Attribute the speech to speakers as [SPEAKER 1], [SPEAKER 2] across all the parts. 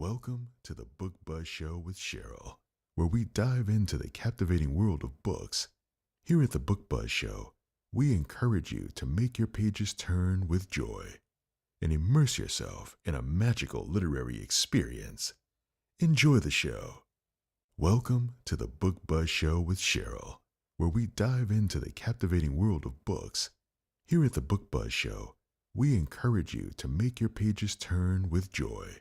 [SPEAKER 1] Welcome to the Book Buzz Show with Cheryl, where we dive into the captivating world of books. Here at the Book Buzz Show, we encourage you to make your pages turn with joy and immerse yourself in a magical literary experience. Enjoy the show. Welcome to the Book Buzz Show with Cheryl, where we dive into the captivating world of books. Here at the Book Buzz Show, we encourage you to make your pages turn with joy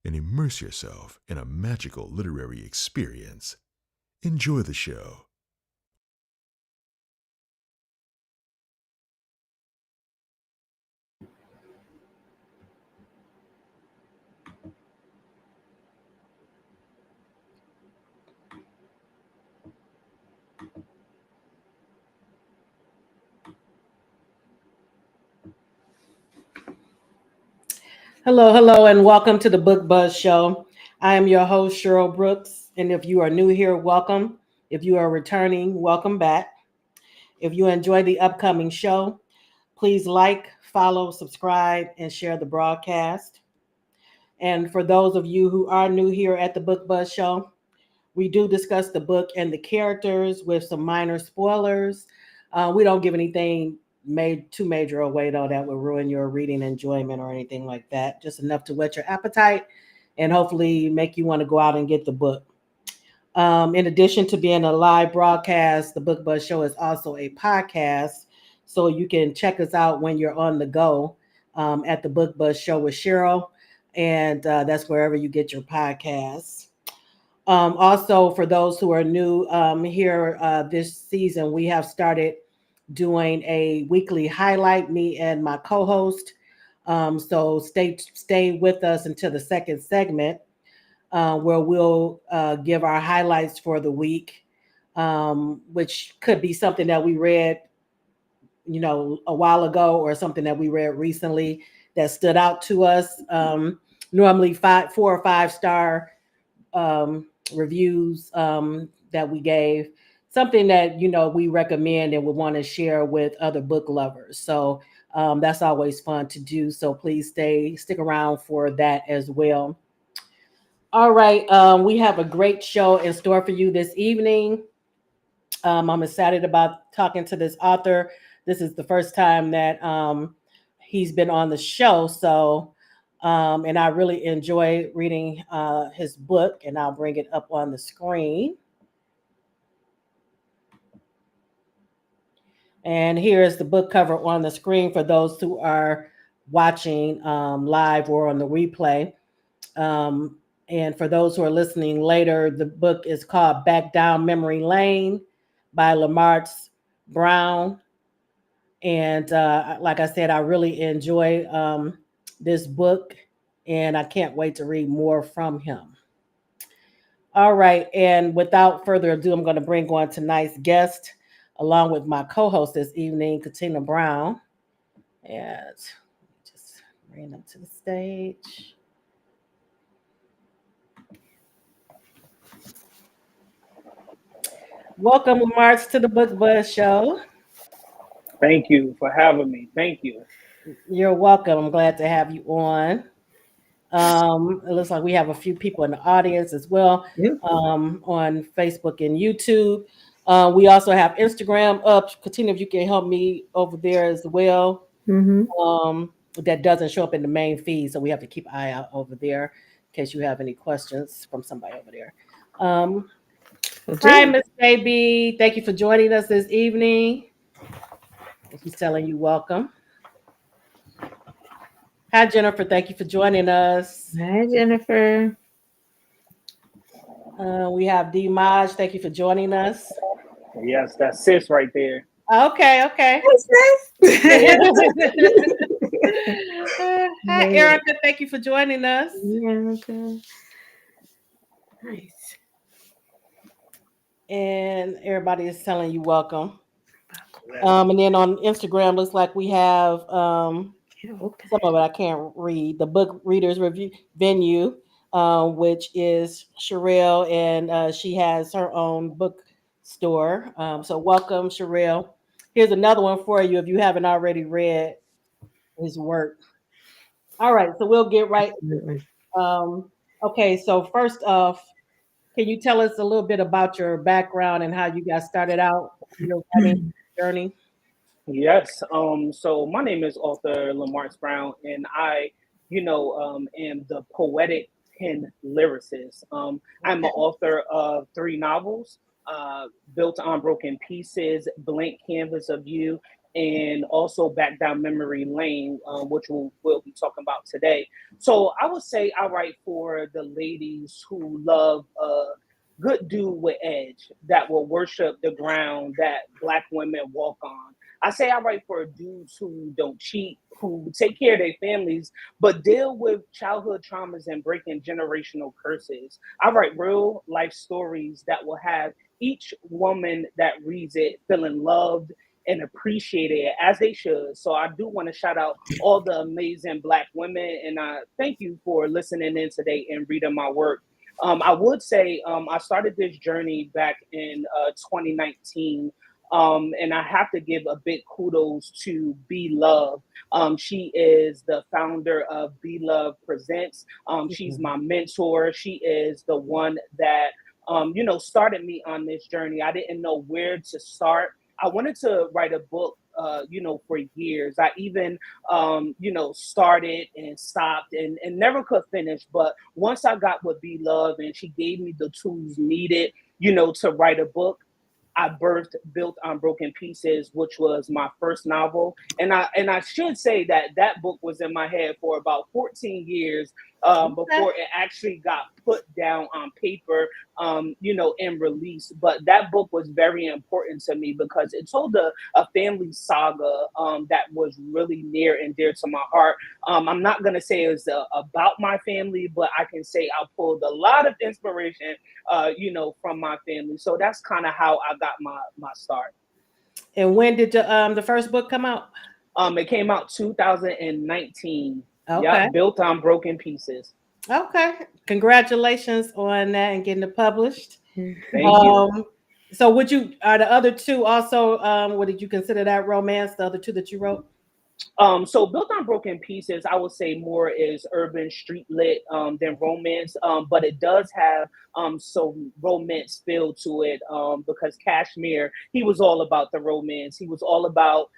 [SPEAKER 1] and immerse yourself in a magical literary experience. Enjoy the show.
[SPEAKER 2] Hello, and welcome to the Book Buzz Show. I am your host, Cheryl Brooks, and if you are new here, welcome. If you are returning, welcome back. If you enjoy the upcoming show, please like, follow, subscribe, and share the broadcast. And for those of you who are new here at the Book Buzz Show, we do discuss the book and the characters with some minor spoilers. We don't give anything too major away, though, that will ruin your reading enjoyment or anything like that. Just enough to whet your appetite and hopefully make you want to go out and get the book. In addition to being a live broadcast, the Book Buzz Show is also a podcast. So you can check us out when you're on the go at the Book Buzz Show with Cheryl. And that's wherever you get your podcasts. Also, for those who are new here this season, we have started doing a weekly highlight, me and my co-host. So stay with us until the second segment, where we'll give our highlights for the week, which could be something that we read, a while ago, or something that we read recently that stood out to us. Normally 4 or 5 star reviews that we gave, something that we recommend and would want to share with other book lovers. So that's always fun to do. So please stick around for that as well. All right, we have a great show in store for you this evening. I'm excited about talking to this author. This is the first time that he's been on the show. So and I really enjoy reading his book, and I'll bring it up on the screen. And here is the book cover on the screen for those who are watching live or on the replay. And for those who are listening later, the book is called Back Down Memory Lane by Lamartz Brown. And like I said, I really enjoy this book, and I can't wait to read more from him. All right, and without further ado, I'm going to bring on tonight's guest, along with my co-host this evening, Katina Brown. And just bring them to the stage. Welcome, Lamartz, to the Book Buzz Show.
[SPEAKER 3] Thank you for having me. Thank you.
[SPEAKER 2] You're welcome. I'm glad to have you on. It looks like we have a few people in the audience as well, on Facebook and YouTube. We also have Instagram up. Katina, if you can help me over there as well. That doesn't show up in the main feed, so we have to keep an eye out over there in case you have any questions from somebody over there. Hi, Miss Baby. Thank you for joining us this evening. She's telling you welcome. Hi, Jennifer. Thank you for joining us.
[SPEAKER 4] Hi, Jennifer.
[SPEAKER 2] We have D. Maj. Thank you for joining us.
[SPEAKER 3] Yes, that's sis right there.
[SPEAKER 2] Okay. Hi, Erica. Thank you for joining us.
[SPEAKER 4] Erica. Nice.
[SPEAKER 2] And everybody is telling you welcome. And then on Instagram, looks like we have some of it I can't read. The book readers review venue, which is Sherelle, and she has her own bookstore. So welcome, Sherelle. Here's another one for you if you haven't already read his work. All right, so we'll get right Okay, so first off, can you tell us a little bit about your background and how you got started out in your writing journey?
[SPEAKER 3] Yes. So my name is author Lamartz Brown, and I, am the poetic pen lyricist. I'm
[SPEAKER 2] Okay.
[SPEAKER 3] an author of three novels, Built on Broken Pieces, Blank Canvas of You, and also Back Down Memory Lane, which we'll be talking about today. So I would say I write for the ladies who love good dude with edge that will worship the ground that Black women walk on. I say I write for dudes who don't cheat, who take care of their families, but deal with childhood traumas and breaking generational curses. I write real life stories that will have each woman that reads it feeling loved and appreciated as they should. So I do want to shout out all the amazing Black women, and I thank you for listening in today and reading my work. I would say I started this journey back in 2019, and I have to give a big kudos to Be Love. She is the founder of Be Love Presents. She's my mentor. She is the one that started me on this journey. I didn't know where to start. I wanted to write a book. For years, I even, started and stopped and never could finish. But once I got with Be Love and she gave me the tools needed, to write a book, I birthed Built on Broken Pieces, which was my first novel. And I should say that that book was in my head for about 14 years
[SPEAKER 2] Okay.
[SPEAKER 3] before it actually got put down on paper, and released. But that book was very important to me because it told a family saga that was really near and dear to my heart. I'm not going to say it was about my family, but I can say I pulled a lot of inspiration from my family. So that's kind of how I got my start.
[SPEAKER 2] And when did the first book come out?
[SPEAKER 3] It came out 2019.
[SPEAKER 2] Okay.
[SPEAKER 3] Yep, Built on Broken Pieces.
[SPEAKER 2] Okay. Congratulations on that and getting it published.
[SPEAKER 3] Thank you.
[SPEAKER 2] Um, so would you are the other two also what did you consider that romance, the other two that you wrote?
[SPEAKER 3] So Built on Broken Pieces, I would say more is urban street lit than romance, but it does have some romance feel to it because Kashmir, he was all about the romance. He was all about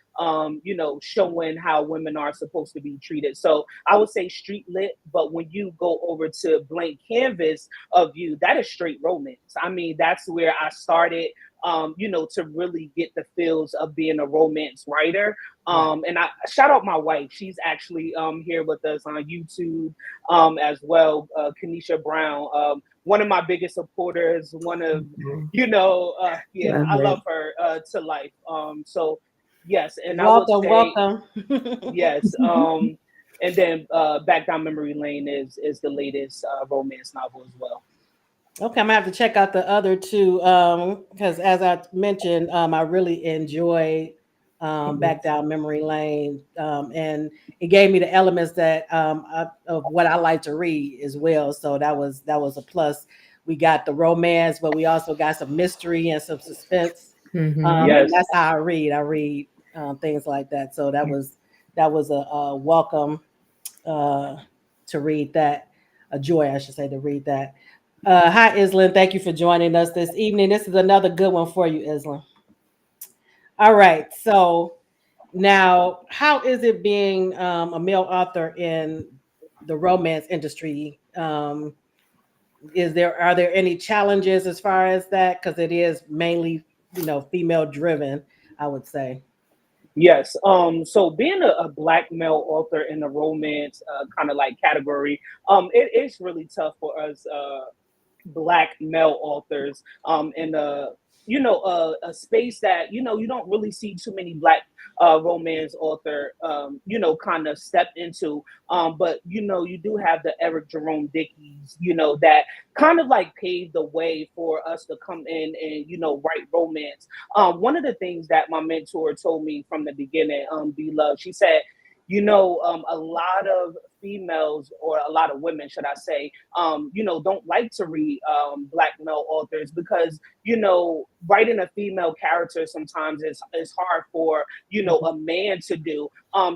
[SPEAKER 3] showing how women are supposed to be treated. So I would say street lit, but when you go over to Blank Canvas of You, that is straight romance. I mean, that's where I started. To really get the feels of being a romance writer.
[SPEAKER 2] Right.
[SPEAKER 3] And I shout out my wife. She's actually here with us on YouTube as well, Kanisha Brown. One of my biggest supporters. One of, yeah,
[SPEAKER 4] Love
[SPEAKER 3] I
[SPEAKER 4] it.
[SPEAKER 3] love her to life. So yes, and I would
[SPEAKER 2] Welcome,
[SPEAKER 3] say
[SPEAKER 2] welcome.
[SPEAKER 3] yes. And then Back Down Memory Lane is the latest romance novel as well.
[SPEAKER 2] Okay, I'm gonna have to check out the other two because as I mentioned, I really enjoyed Back Down Memory Lane, and it gave me the elements that of what I like to read as well. So that was a plus. We got the romance, but we also got some mystery and some suspense,
[SPEAKER 4] Mm-hmm.
[SPEAKER 2] and
[SPEAKER 3] Yes.
[SPEAKER 2] that's how I read. I read things like that. So that was a welcome uh, to read that, a joy, I should say, to read that. Hi, Islan. Thank you for joining us this evening. This is another good one for you, Islan. All right. So now, how is it being a male author in the romance industry? Are there any challenges as far as that? Because it is mainly, female driven, I would say.
[SPEAKER 3] Yes. So being a black male author in the romance kind of like category, it is really tough for us black male authors in a space that you don't really see too many black romance author kind of step into, but you do have the Eric Jerome Dickies that kind of like paved the way for us to come in and write romance. One of the things that my mentor told me from the beginning, Be Love, she said, a lot of females, or a lot of women, should I say, don't like to read Black male authors because, writing a female character sometimes is hard for, a man to do.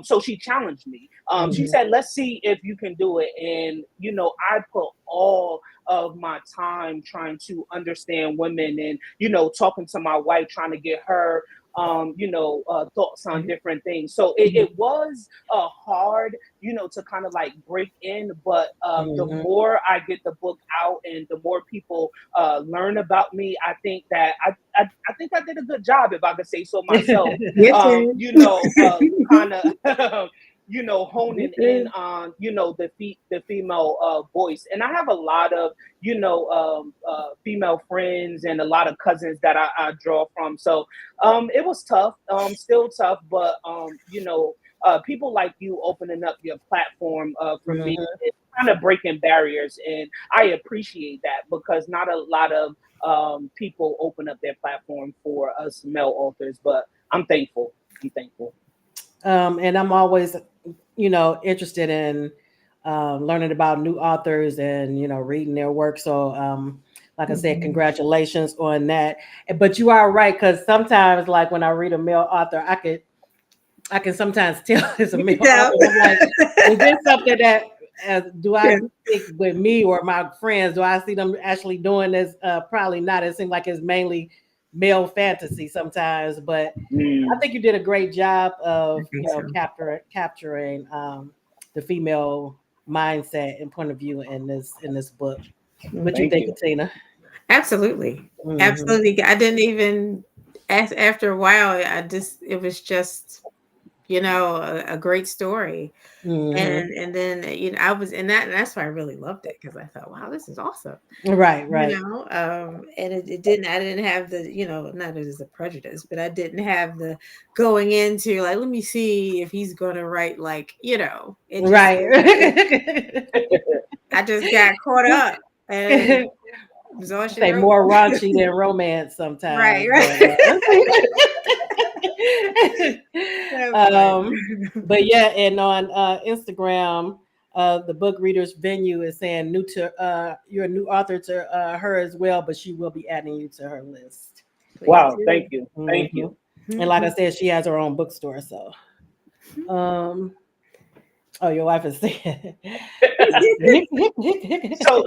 [SPEAKER 3] So she challenged me. She said, let's see if you can do it. And, I put all of my time trying to understand women and, talking to my wife, trying to get her thoughts on different things. So it was hard, to kind of like break in. But the more I get the book out and the more people learn about me, I think that I think I did a good job, if I could say so myself. Kind of. Honing in on, the female voice. And I have a lot of, female friends and a lot of cousins that I draw from. So it was tough, still tough, but, people like you opening up your platform for me, it's kind of breaking barriers. And I appreciate that because not a lot of people open up their platform for us male authors, but I'm thankful.
[SPEAKER 2] And I'm always, interested in learning about new authors and, reading their work. So, like I said, congratulations on that. But you are right, because sometimes, like when I read a male author, I can sometimes tell it's a male author. I'm like, is this something that do I think with me or my friends? Do I see them actually doing this? Probably not. It seems like it's mainly male fantasy sometimes, but I think you did a great job of capturing the female mindset and point of view in this book. What you think, Katina?
[SPEAKER 4] Absolutely. Absolutely. I didn't even after a while, it was just, a great story. And then, and that's why I really loved it, because I thought, wow, this is awesome.
[SPEAKER 2] Right.
[SPEAKER 4] And I didn't have the, not as a prejudice, but I didn't have the going into like, let me see if he's going to write like,
[SPEAKER 2] Right.
[SPEAKER 4] I just got caught up, and
[SPEAKER 2] say more raunchy than romance sometimes.
[SPEAKER 4] Right.
[SPEAKER 2] But yeah, and on Instagram, the book readers venue is saying you're a new author to her as well, but she will be adding you to her list.
[SPEAKER 3] Wow, thank you.
[SPEAKER 2] And like I said, she has her own bookstore. So your wife is saying.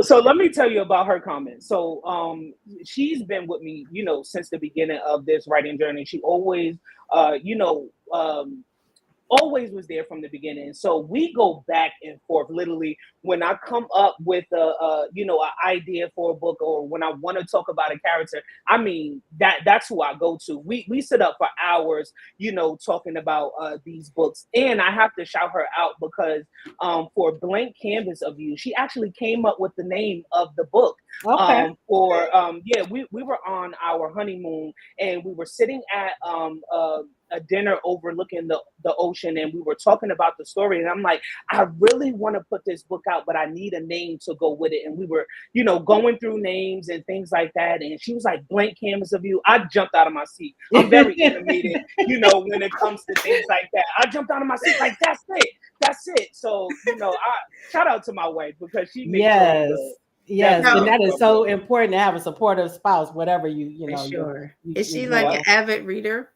[SPEAKER 3] So let me tell you about her comment. So she's been with me, since the beginning of this writing journey. She always always was there from the beginning. So we go back and forth. Literally, when I come up with an idea for a book, or when I want to talk about a character, I mean that's who I go to. We sit up for hours, talking about these books. And I have to shout her out because for Blank Canvas of You, she actually came up with the name of the book.
[SPEAKER 2] Okay.
[SPEAKER 3] We were on our honeymoon, and we were sitting at a dinner overlooking the ocean, and we were talking about the story, and I'm like, I really want to put this book out, but I need a name to go with it. And we were going through names and things like that, and she was like, Blank Canvas of You. I jumped out of my seat. I'm very animated, when it comes to things like that. I jumped out of my seat like, that's it. So I shout out to my wife, because she makes
[SPEAKER 2] Yes, and that is so important to have a supportive spouse, whatever you know.
[SPEAKER 4] Sure. Is she like an avid reader?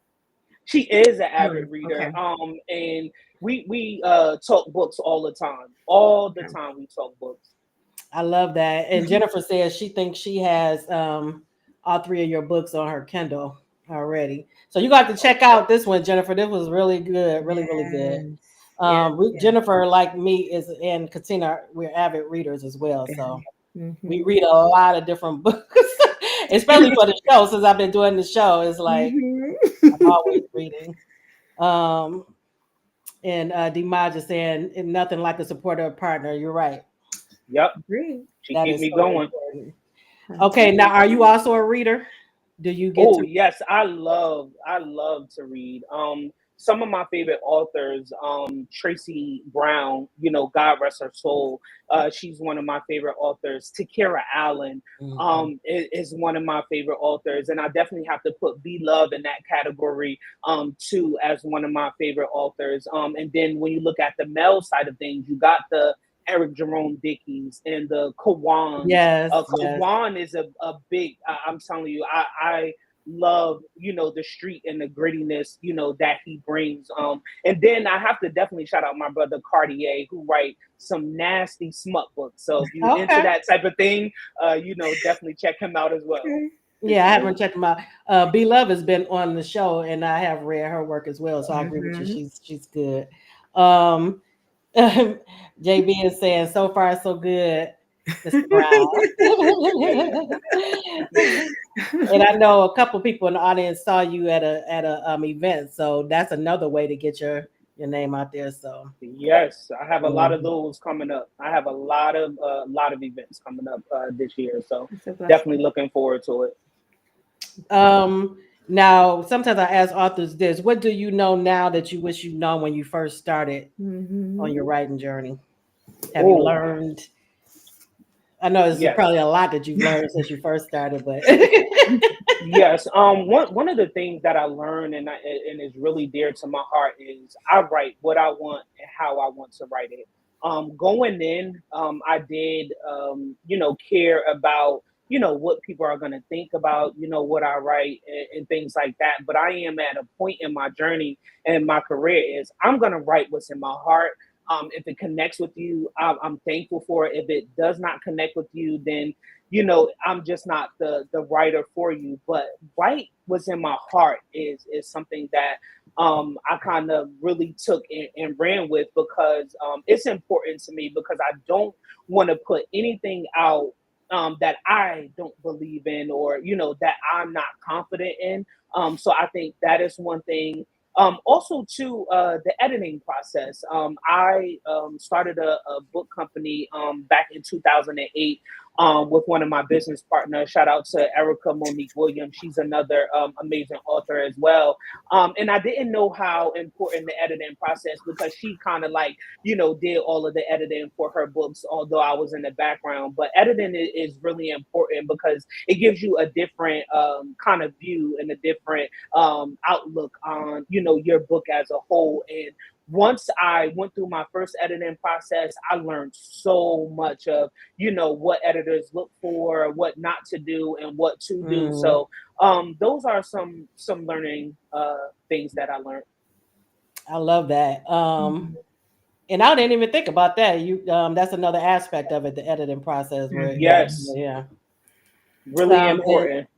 [SPEAKER 3] She is an avid reader. Okay. And we talk books all the time. All the time we talk books.
[SPEAKER 2] I love that. And Jennifer says she thinks she has all three of your books on her Kindle already. So you got to check out this one, Jennifer. This was really good, really good. Jennifer, like me, and Katina, we're avid readers as well. So we read a lot of different books, especially for the show. Since I've been doing the show, it's like I'm always reading. And Dimaj is saying nothing like a supportive partner. You're right.
[SPEAKER 3] Yep. She keeps me going.
[SPEAKER 2] Important. Okay, now are you also a reader? Do you get
[SPEAKER 3] yes, I love to read. some of my favorite authors, Tracy Brown, God rest her soul. She's one of my favorite authors. Takira Allen is one of my favorite authors. And I definitely have to put B Love in that category too, as one of my favorite authors. And then when you look at the male side of things, you got the Eric Jerome Dickey's and the Kawans.
[SPEAKER 2] Yes,
[SPEAKER 3] Kawan is a big, I'm telling you, I love, the street and the grittiness, that he brings. And then I have to definitely shout out my brother Cartier, who write some nasty smut books. So if you into that type of thing, definitely check him out as well.
[SPEAKER 2] Yeah, I haven't checked him out. B Love has been on the show, and I have read her work as well. So I agree with you. She's good. JB is saying, so far so good, Mr. Brown. And I know a couple people in the audience saw you at a event, so that's another way to get your name out there. So
[SPEAKER 3] yes, I have a lot of those coming up. I have a lot of events coming up this year, so definitely looking forward to it.
[SPEAKER 2] Now, sometimes I ask authors this: what do you know now that you wish you know when you first started on your writing journey? Have you learned? I know it's probably a lot that you've learned since you first started, but
[SPEAKER 3] yes. One of the things that I learned and is really dear to my heart is I write what I want and how I want to write it. Going in, I did care about what people are going to think about what I write and things like that. But I am at a point in my journey and my career is I'm going to write what's in my heart. If it connects with you, I'm thankful for it. If it does not connect with you, then I'm just not the writer for you. But write what's in my heart is something that I kind of really took and ran with because it's important to me because I don't want to put anything out that I don't believe in or that I'm not confident in. So I think that is one thing. Also, too, the editing process. I started a book company back in 2008 with one of my business partners. Shout out to Erica Monique Williams. She's another amazing author as well. And I didn't know how important the editing process because she kind of did all of the editing for her books, although I was in the background. But editing is really important because it gives you a different kind of view and a different outlook on, your book as a whole. And once I went through my first editing process, I learned so much of, what editors look for, what not to do, and what to do. So those are some learning things that I learned.
[SPEAKER 2] I love that. And I didn't even think about that. You that's another aspect of it, the editing process. Where,
[SPEAKER 3] yes.
[SPEAKER 2] Yeah.
[SPEAKER 3] Really important.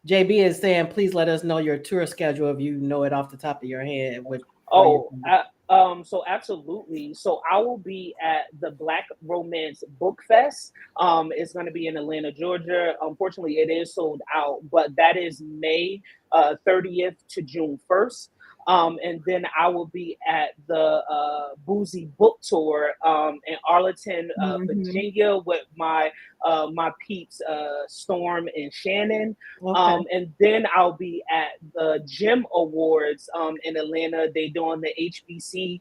[SPEAKER 2] JB is saying, please let us know your tour schedule if you know it off the top of your head.
[SPEAKER 3] So absolutely. So I will be at the Black Romance Book Fest. It's going to be in Atlanta, Georgia. Unfortunately, it is sold out, but that is May 30th to June 1st. And then I will be at the Boozy Book Tour in Arlington, Virginia, with my peeps, Storm and Shannon. And then I'll be at the Gem Awards in Atlanta. They're doing the HBC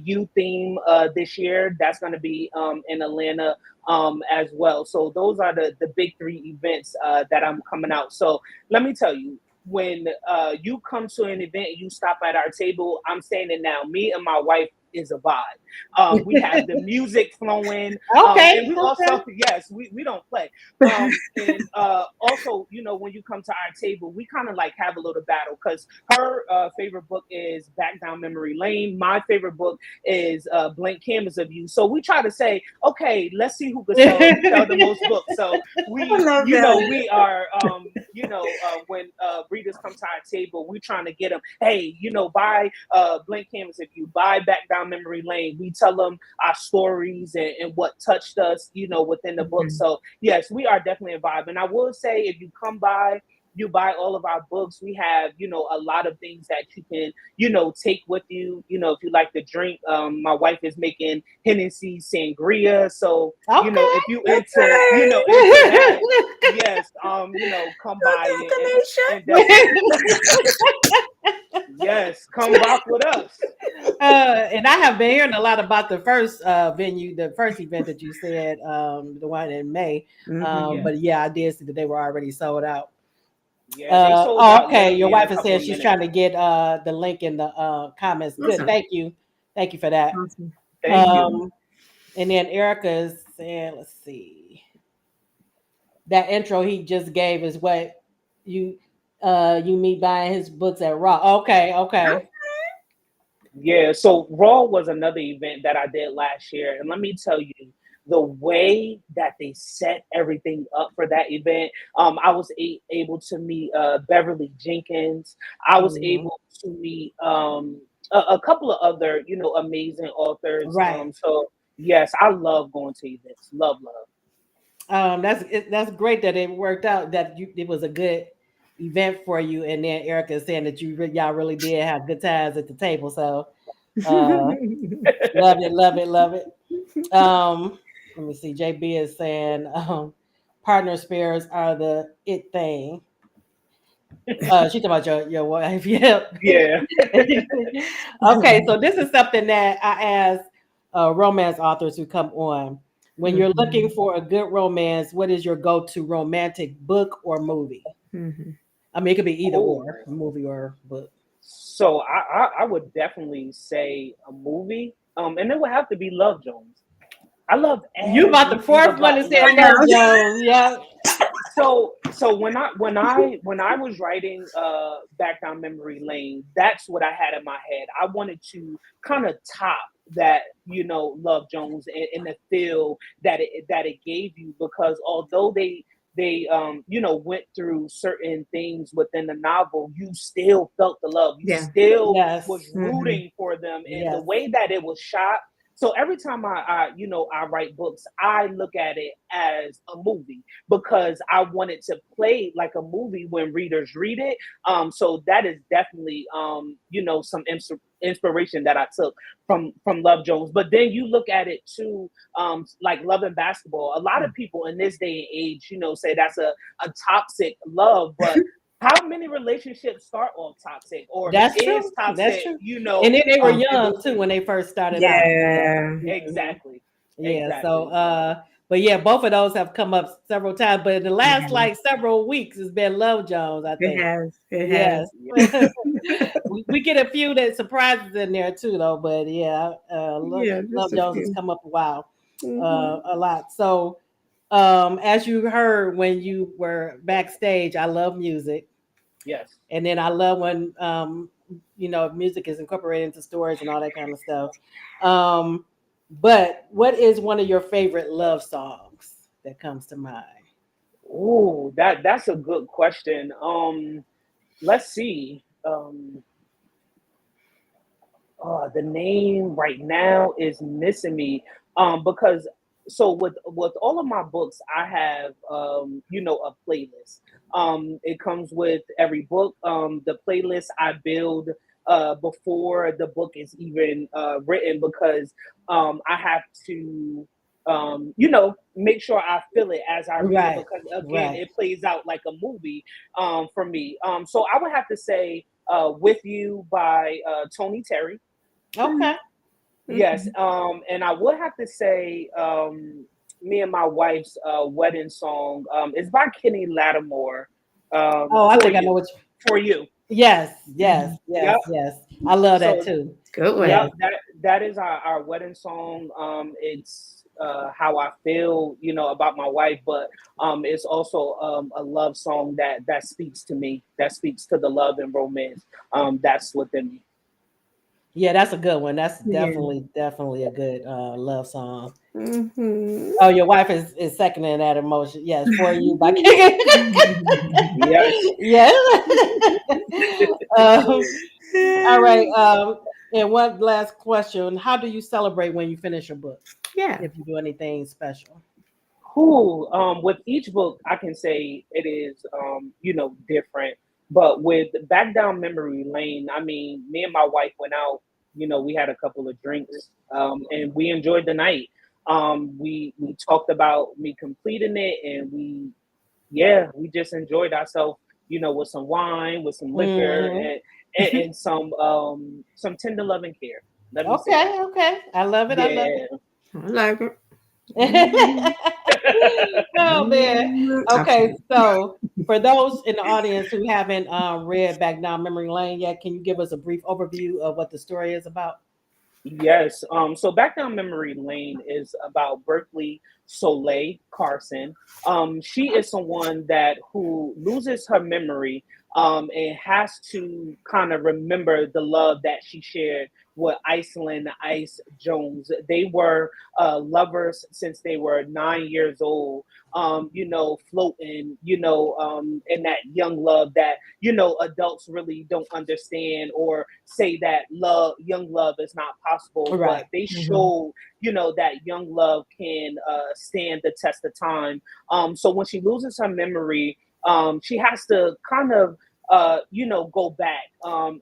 [SPEAKER 3] U theme this year. That's going to be in Atlanta as well. So those are the big three events that I'm coming out. So let me tell you, when you come to an event and you stop at our table, I'm saying it now, me and my wife is a vibe. We have the music flowing. And we also, yes, we don't play. And also, when you come to our table, we kind of have a little battle because her favorite book is Back Down Memory Lane. My favorite book is Blank Canvas of You. So we try to say, okay, let's see who can sell the most books. So we are, when readers come to our table, we're trying to get them, hey, buy Blank Canvas of You, buy Back Down Memory Lane. We tell them our stories and what touched us, within the book. So yes, we are definitely a vibe. And I will say, if you come by you buy all of our books, we have, a lot of things that you can, take with you. If you like to drink, my wife is making Hennessy sangria. So,
[SPEAKER 2] Okay.
[SPEAKER 3] if you into,
[SPEAKER 4] Okay.
[SPEAKER 3] into that, yes, come by
[SPEAKER 4] Okay,
[SPEAKER 3] and definitely, yes, come rock with us.
[SPEAKER 2] And I have been hearing a lot about the first venue, the first event that you said, the one in May.
[SPEAKER 4] Mm-hmm.
[SPEAKER 3] Yeah,
[SPEAKER 2] But yeah, I did see that they were already sold out.
[SPEAKER 3] yeah, they sold out
[SPEAKER 2] Okay. Your
[SPEAKER 3] literally in a
[SPEAKER 2] wife is
[SPEAKER 3] couple
[SPEAKER 2] saying
[SPEAKER 3] of
[SPEAKER 2] she's
[SPEAKER 3] minutes.
[SPEAKER 2] trying to get the link in the comments. Good.
[SPEAKER 4] Awesome.
[SPEAKER 2] Thank you for that.
[SPEAKER 4] Awesome.
[SPEAKER 3] Thank you.
[SPEAKER 2] And then Erica is saying, let's see, that intro he just gave is what you you meet buying his books at Raw. Okay, okay.
[SPEAKER 3] Yeah, so Raw was another event that I did last year, and let me tell you, the way that they set everything up for that event, I was able to meet Beverly Jenkins. I was
[SPEAKER 2] Mhm.
[SPEAKER 3] able to meet a couple of other, amazing authors.
[SPEAKER 2] Right.
[SPEAKER 3] So yes, I love going to events. Love, love.
[SPEAKER 2] That's great that it worked out. That it was a good event for you. And then Erica is saying that y'all really did have good times at the table. So uh, love it, love it, love it. Let me see. JB is saying partner spares are the it thing. She's talking about your wife. Yep.
[SPEAKER 3] Yeah.
[SPEAKER 2] Okay, so this is something that I ask romance authors who come on. When you're looking
[SPEAKER 4] Mhm.
[SPEAKER 2] for a good romance, what is your go-to romantic book or movie?
[SPEAKER 4] Mhm.
[SPEAKER 2] I mean, it could be either
[SPEAKER 3] Oh,
[SPEAKER 2] or, movie or book.
[SPEAKER 3] so I would definitely say a movie, and it would have to be Love Jones. I love
[SPEAKER 2] You about the
[SPEAKER 3] everything
[SPEAKER 2] fourth one that
[SPEAKER 3] about Love
[SPEAKER 2] said
[SPEAKER 4] I
[SPEAKER 2] Love
[SPEAKER 3] Jones.
[SPEAKER 4] know.
[SPEAKER 2] Jones. Yeah.
[SPEAKER 3] So when I was writing back down memory lane, that's what I had in my head. I wanted to kind of top that, Love Jones, and the feel that it gave you, because although they went through certain things within the novel, you still felt the love, you
[SPEAKER 4] Yeah.
[SPEAKER 3] still was
[SPEAKER 2] Yes.
[SPEAKER 4] Mhm.
[SPEAKER 3] rooting for them, and the
[SPEAKER 2] Yes.
[SPEAKER 3] way that it was shot. So every time I write books, I look at it as a movie, because I want it to play like a movie when readers read it. So that is definitely, some inspiration that I took from Love Jones. But then you look at it too, like Love and Basketball. A lot of people in this day and age, say that's a toxic love, but how many relationships start off toxic or
[SPEAKER 2] That's
[SPEAKER 3] is
[SPEAKER 2] true. That's
[SPEAKER 3] toxic,
[SPEAKER 2] true. And then they were
[SPEAKER 3] in
[SPEAKER 2] young too when
[SPEAKER 3] between?
[SPEAKER 2] they first started out. Yeah.
[SPEAKER 4] Yeah.
[SPEAKER 2] Mhm.
[SPEAKER 3] Exactly.
[SPEAKER 2] Yeah. So,
[SPEAKER 3] Exactly. So
[SPEAKER 2] but yeah, both of those have come up several times. But in the last
[SPEAKER 4] Yeah.
[SPEAKER 2] like several weeks, it's been Love Jones, I
[SPEAKER 4] It
[SPEAKER 2] think.
[SPEAKER 4] has. It has.
[SPEAKER 2] Yes.
[SPEAKER 3] yeah.
[SPEAKER 2] We get a few that surprises in there too, though. But yeah,
[SPEAKER 4] Yeah,
[SPEAKER 2] Love
[SPEAKER 4] just a
[SPEAKER 2] Jones has
[SPEAKER 4] few.
[SPEAKER 2] come up a while,
[SPEAKER 4] Mhm.
[SPEAKER 2] a lot. So, as you heard when you were backstage, I love music,
[SPEAKER 3] Yes.
[SPEAKER 2] and then I love when music is incorporated into stories and all that kind of stuff. Um, but what is one of your favorite love songs that comes to mind?
[SPEAKER 3] Ooh, that's a good question. Let's see. The name right now is missing me. Because so with all of my books, I have a playlist. It comes with every book. The playlist I build before the book is even written, because I have to make sure I feel it as I read it,
[SPEAKER 2] Right,
[SPEAKER 3] because again,
[SPEAKER 2] right.
[SPEAKER 3] it plays out like a movie for me. So I would have to say "With You" by Tony Terry.
[SPEAKER 2] Okay.
[SPEAKER 3] Yes,
[SPEAKER 4] Mhm.
[SPEAKER 3] and I would have to say, me and my wife's wedding song is by Kenny Lattimore.
[SPEAKER 2] Oh, I
[SPEAKER 3] For
[SPEAKER 2] think I know
[SPEAKER 3] you,
[SPEAKER 2] which.
[SPEAKER 3] for you.
[SPEAKER 2] Yes, yes,
[SPEAKER 4] Mhm.
[SPEAKER 2] yes,
[SPEAKER 3] Yep.
[SPEAKER 2] yes. I love that
[SPEAKER 3] So,
[SPEAKER 2] too.
[SPEAKER 4] Good
[SPEAKER 2] Yes.
[SPEAKER 3] yep,
[SPEAKER 4] one.
[SPEAKER 3] that is our wedding song. It's how I feel, about my wife, but it's also a love song that speaks to me, that speaks to the love and romance that's within me.
[SPEAKER 2] Yeah, that's a good one. That's
[SPEAKER 4] Yeah.
[SPEAKER 2] definitely a good love song.
[SPEAKER 4] Mhm.
[SPEAKER 2] Oh, your wife is seconding that emotion. Yes, for you by King.
[SPEAKER 3] Yes.
[SPEAKER 2] Yeah. um, all right. And one last question: how do you celebrate when you finish your book?
[SPEAKER 4] Yeah.
[SPEAKER 2] If you do anything special?
[SPEAKER 3] Who with each book I can say it is different. But with Back Down Memory Lane, I mean, me and my wife went out, we had a couple of drinks, and we enjoyed the night. We talked about me completing it, and we just enjoyed ourselves, with some wine, with some liquor,
[SPEAKER 2] Hmm.
[SPEAKER 3] and some tender love and care. Let me say
[SPEAKER 2] Okay, okay. I love it. I love
[SPEAKER 3] that.
[SPEAKER 4] I like it.
[SPEAKER 2] it.
[SPEAKER 4] Mhm.
[SPEAKER 2] Oh man.
[SPEAKER 4] Mhm.
[SPEAKER 2] Okay,
[SPEAKER 4] Absolutely.
[SPEAKER 2] so for those in the audience who haven't read Back Down Memory Lane yet, can you give us a brief overview of what the story is about?
[SPEAKER 3] Yes. So Back Down Memory Lane is about Berkeley Soleil Carson. She is someone that who loses her memory, and has to kind of remember the love that she shared with Iceland Ice Jones. They were lovers since they were 9 years old. Floating, in that young love that adults really don't understand, or say that young love is not possible, but
[SPEAKER 2] Right.
[SPEAKER 3] they
[SPEAKER 2] Hmm.
[SPEAKER 3] show that young love can stand the test of time. So when she loses her memory, she has to kind of go back, and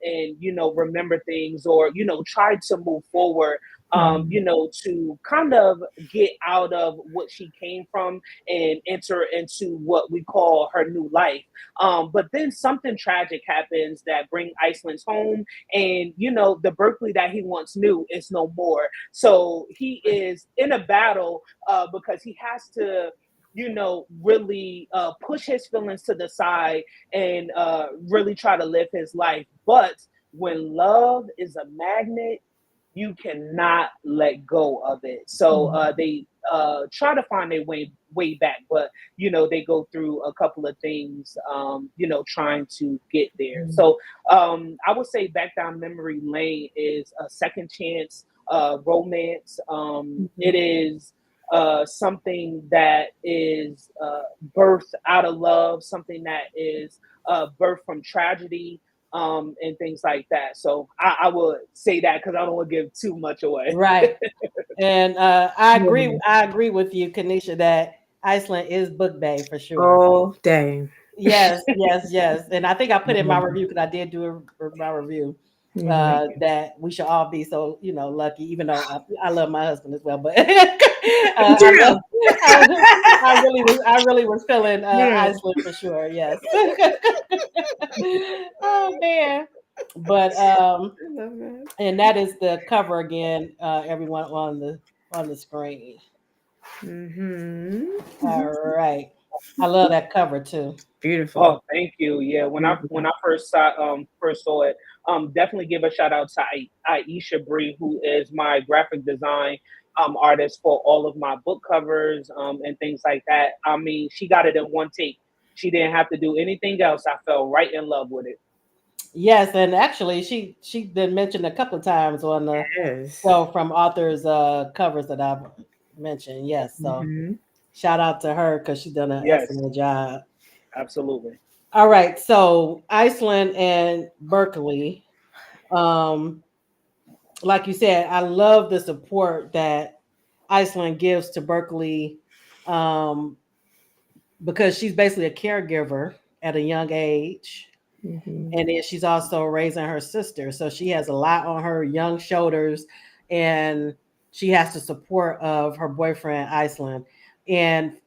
[SPEAKER 3] remember things, or try to move forward,
[SPEAKER 2] Hmm.
[SPEAKER 3] to kind of get out of what she came from and enter into what we call her new life. But then something tragic happens that bring Iceland's home, and the Berkeley that he once knew is no more. So he is in a battle, because he has to really push his feelings to the side, and really try to live his life. But when love is a magnet, you cannot let go of it. So they try to find their way back, but they go through a couple of things, trying to get there. So I would say Back Down Memory Lane is a second chance romance. It is something that is birthed out of love, something that is birthed from tragedy, and things like that. So I would say that because I don't want to give too much away.
[SPEAKER 2] Right. And I agree.
[SPEAKER 4] Yeah.
[SPEAKER 2] I agree with you, Kanisha, that Iceland is book bay for sure.
[SPEAKER 4] Oh, dang.
[SPEAKER 2] Yes, yes, yes. And I think I put in my
[SPEAKER 4] Mhm.
[SPEAKER 2] review because I did do my review
[SPEAKER 4] Mhm.
[SPEAKER 2] that we should all be so lucky. Even though I love my husband as well, but I love.
[SPEAKER 4] True.
[SPEAKER 2] I, I really was feeling
[SPEAKER 4] Yeah.
[SPEAKER 2] Iceland for sure. Yes. Oh man. But
[SPEAKER 4] I love that.
[SPEAKER 2] and that is the cover again. Everyone on the screen.
[SPEAKER 4] Mhm.
[SPEAKER 2] All
[SPEAKER 4] Mhm.
[SPEAKER 2] right. I love that cover too.
[SPEAKER 4] Beautiful.
[SPEAKER 3] Oh, thank you. Yeah, when I
[SPEAKER 4] Beautiful.
[SPEAKER 3] when I first saw it, definitely give a shout out to Aisha Bree, who is my graphic design artist for all of my book covers, and things like that. I mean, she got it in one take. She didn't have to do anything else. I fell right in love with it.
[SPEAKER 2] Yes, and actually she been mentioned a couple of times on the
[SPEAKER 4] Yes.
[SPEAKER 2] show from authors covers that I've mentioned. Yes, so
[SPEAKER 4] Mhm.
[SPEAKER 2] shout out to her because she's done an
[SPEAKER 3] Yes,
[SPEAKER 2] excellent job.
[SPEAKER 3] absolutely.
[SPEAKER 2] All right, so Iceland and Berkeley. Um, like you said, I love the support that Iceland gives to Berkeley, um, because she's basically a caregiver at a young age.
[SPEAKER 4] Mhm.
[SPEAKER 2] And then she's also raising her sister. So she has a lot on her young shoulders, and she has the support of her boyfriend, Iceland. And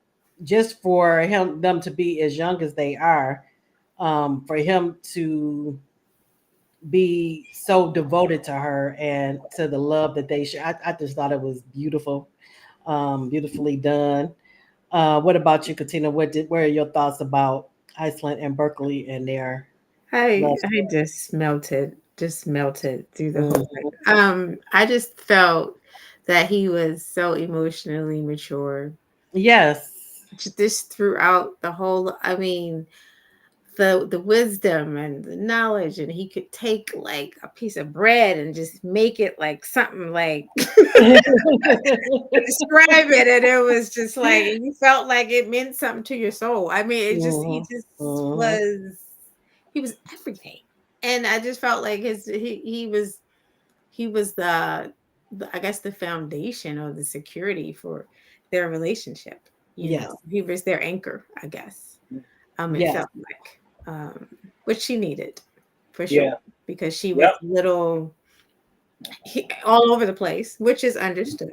[SPEAKER 2] just for them to be as young as they are, for him to be so devoted to her and to the love that they share. I just thought it was beautiful, beautifully done. What about you, Katina? Where are your thoughts about Iceland and Berkeley and their love
[SPEAKER 4] I
[SPEAKER 2] story?
[SPEAKER 4] just melted through the whole
[SPEAKER 2] Mhm.
[SPEAKER 4] thing. I just felt that he was so emotionally mature
[SPEAKER 2] Yes.
[SPEAKER 4] just throughout the whole. I mean, the wisdom and the knowledge, and he could take like a piece of bread and just make it like something like describe it, and it was just like you felt like it meant something to your soul. I mean, it just he
[SPEAKER 2] Mhm.
[SPEAKER 4] just
[SPEAKER 2] Mhm.
[SPEAKER 4] was he was everything, and I just felt like he was the I guess the foundation of the security for their relationship.
[SPEAKER 2] Yes.
[SPEAKER 4] He was their anchor, I guess. It
[SPEAKER 2] Yes.
[SPEAKER 4] felt like, which she needed for sure,
[SPEAKER 3] Yeah.
[SPEAKER 4] because she was
[SPEAKER 3] Yep.
[SPEAKER 4] all over the place, which is understood.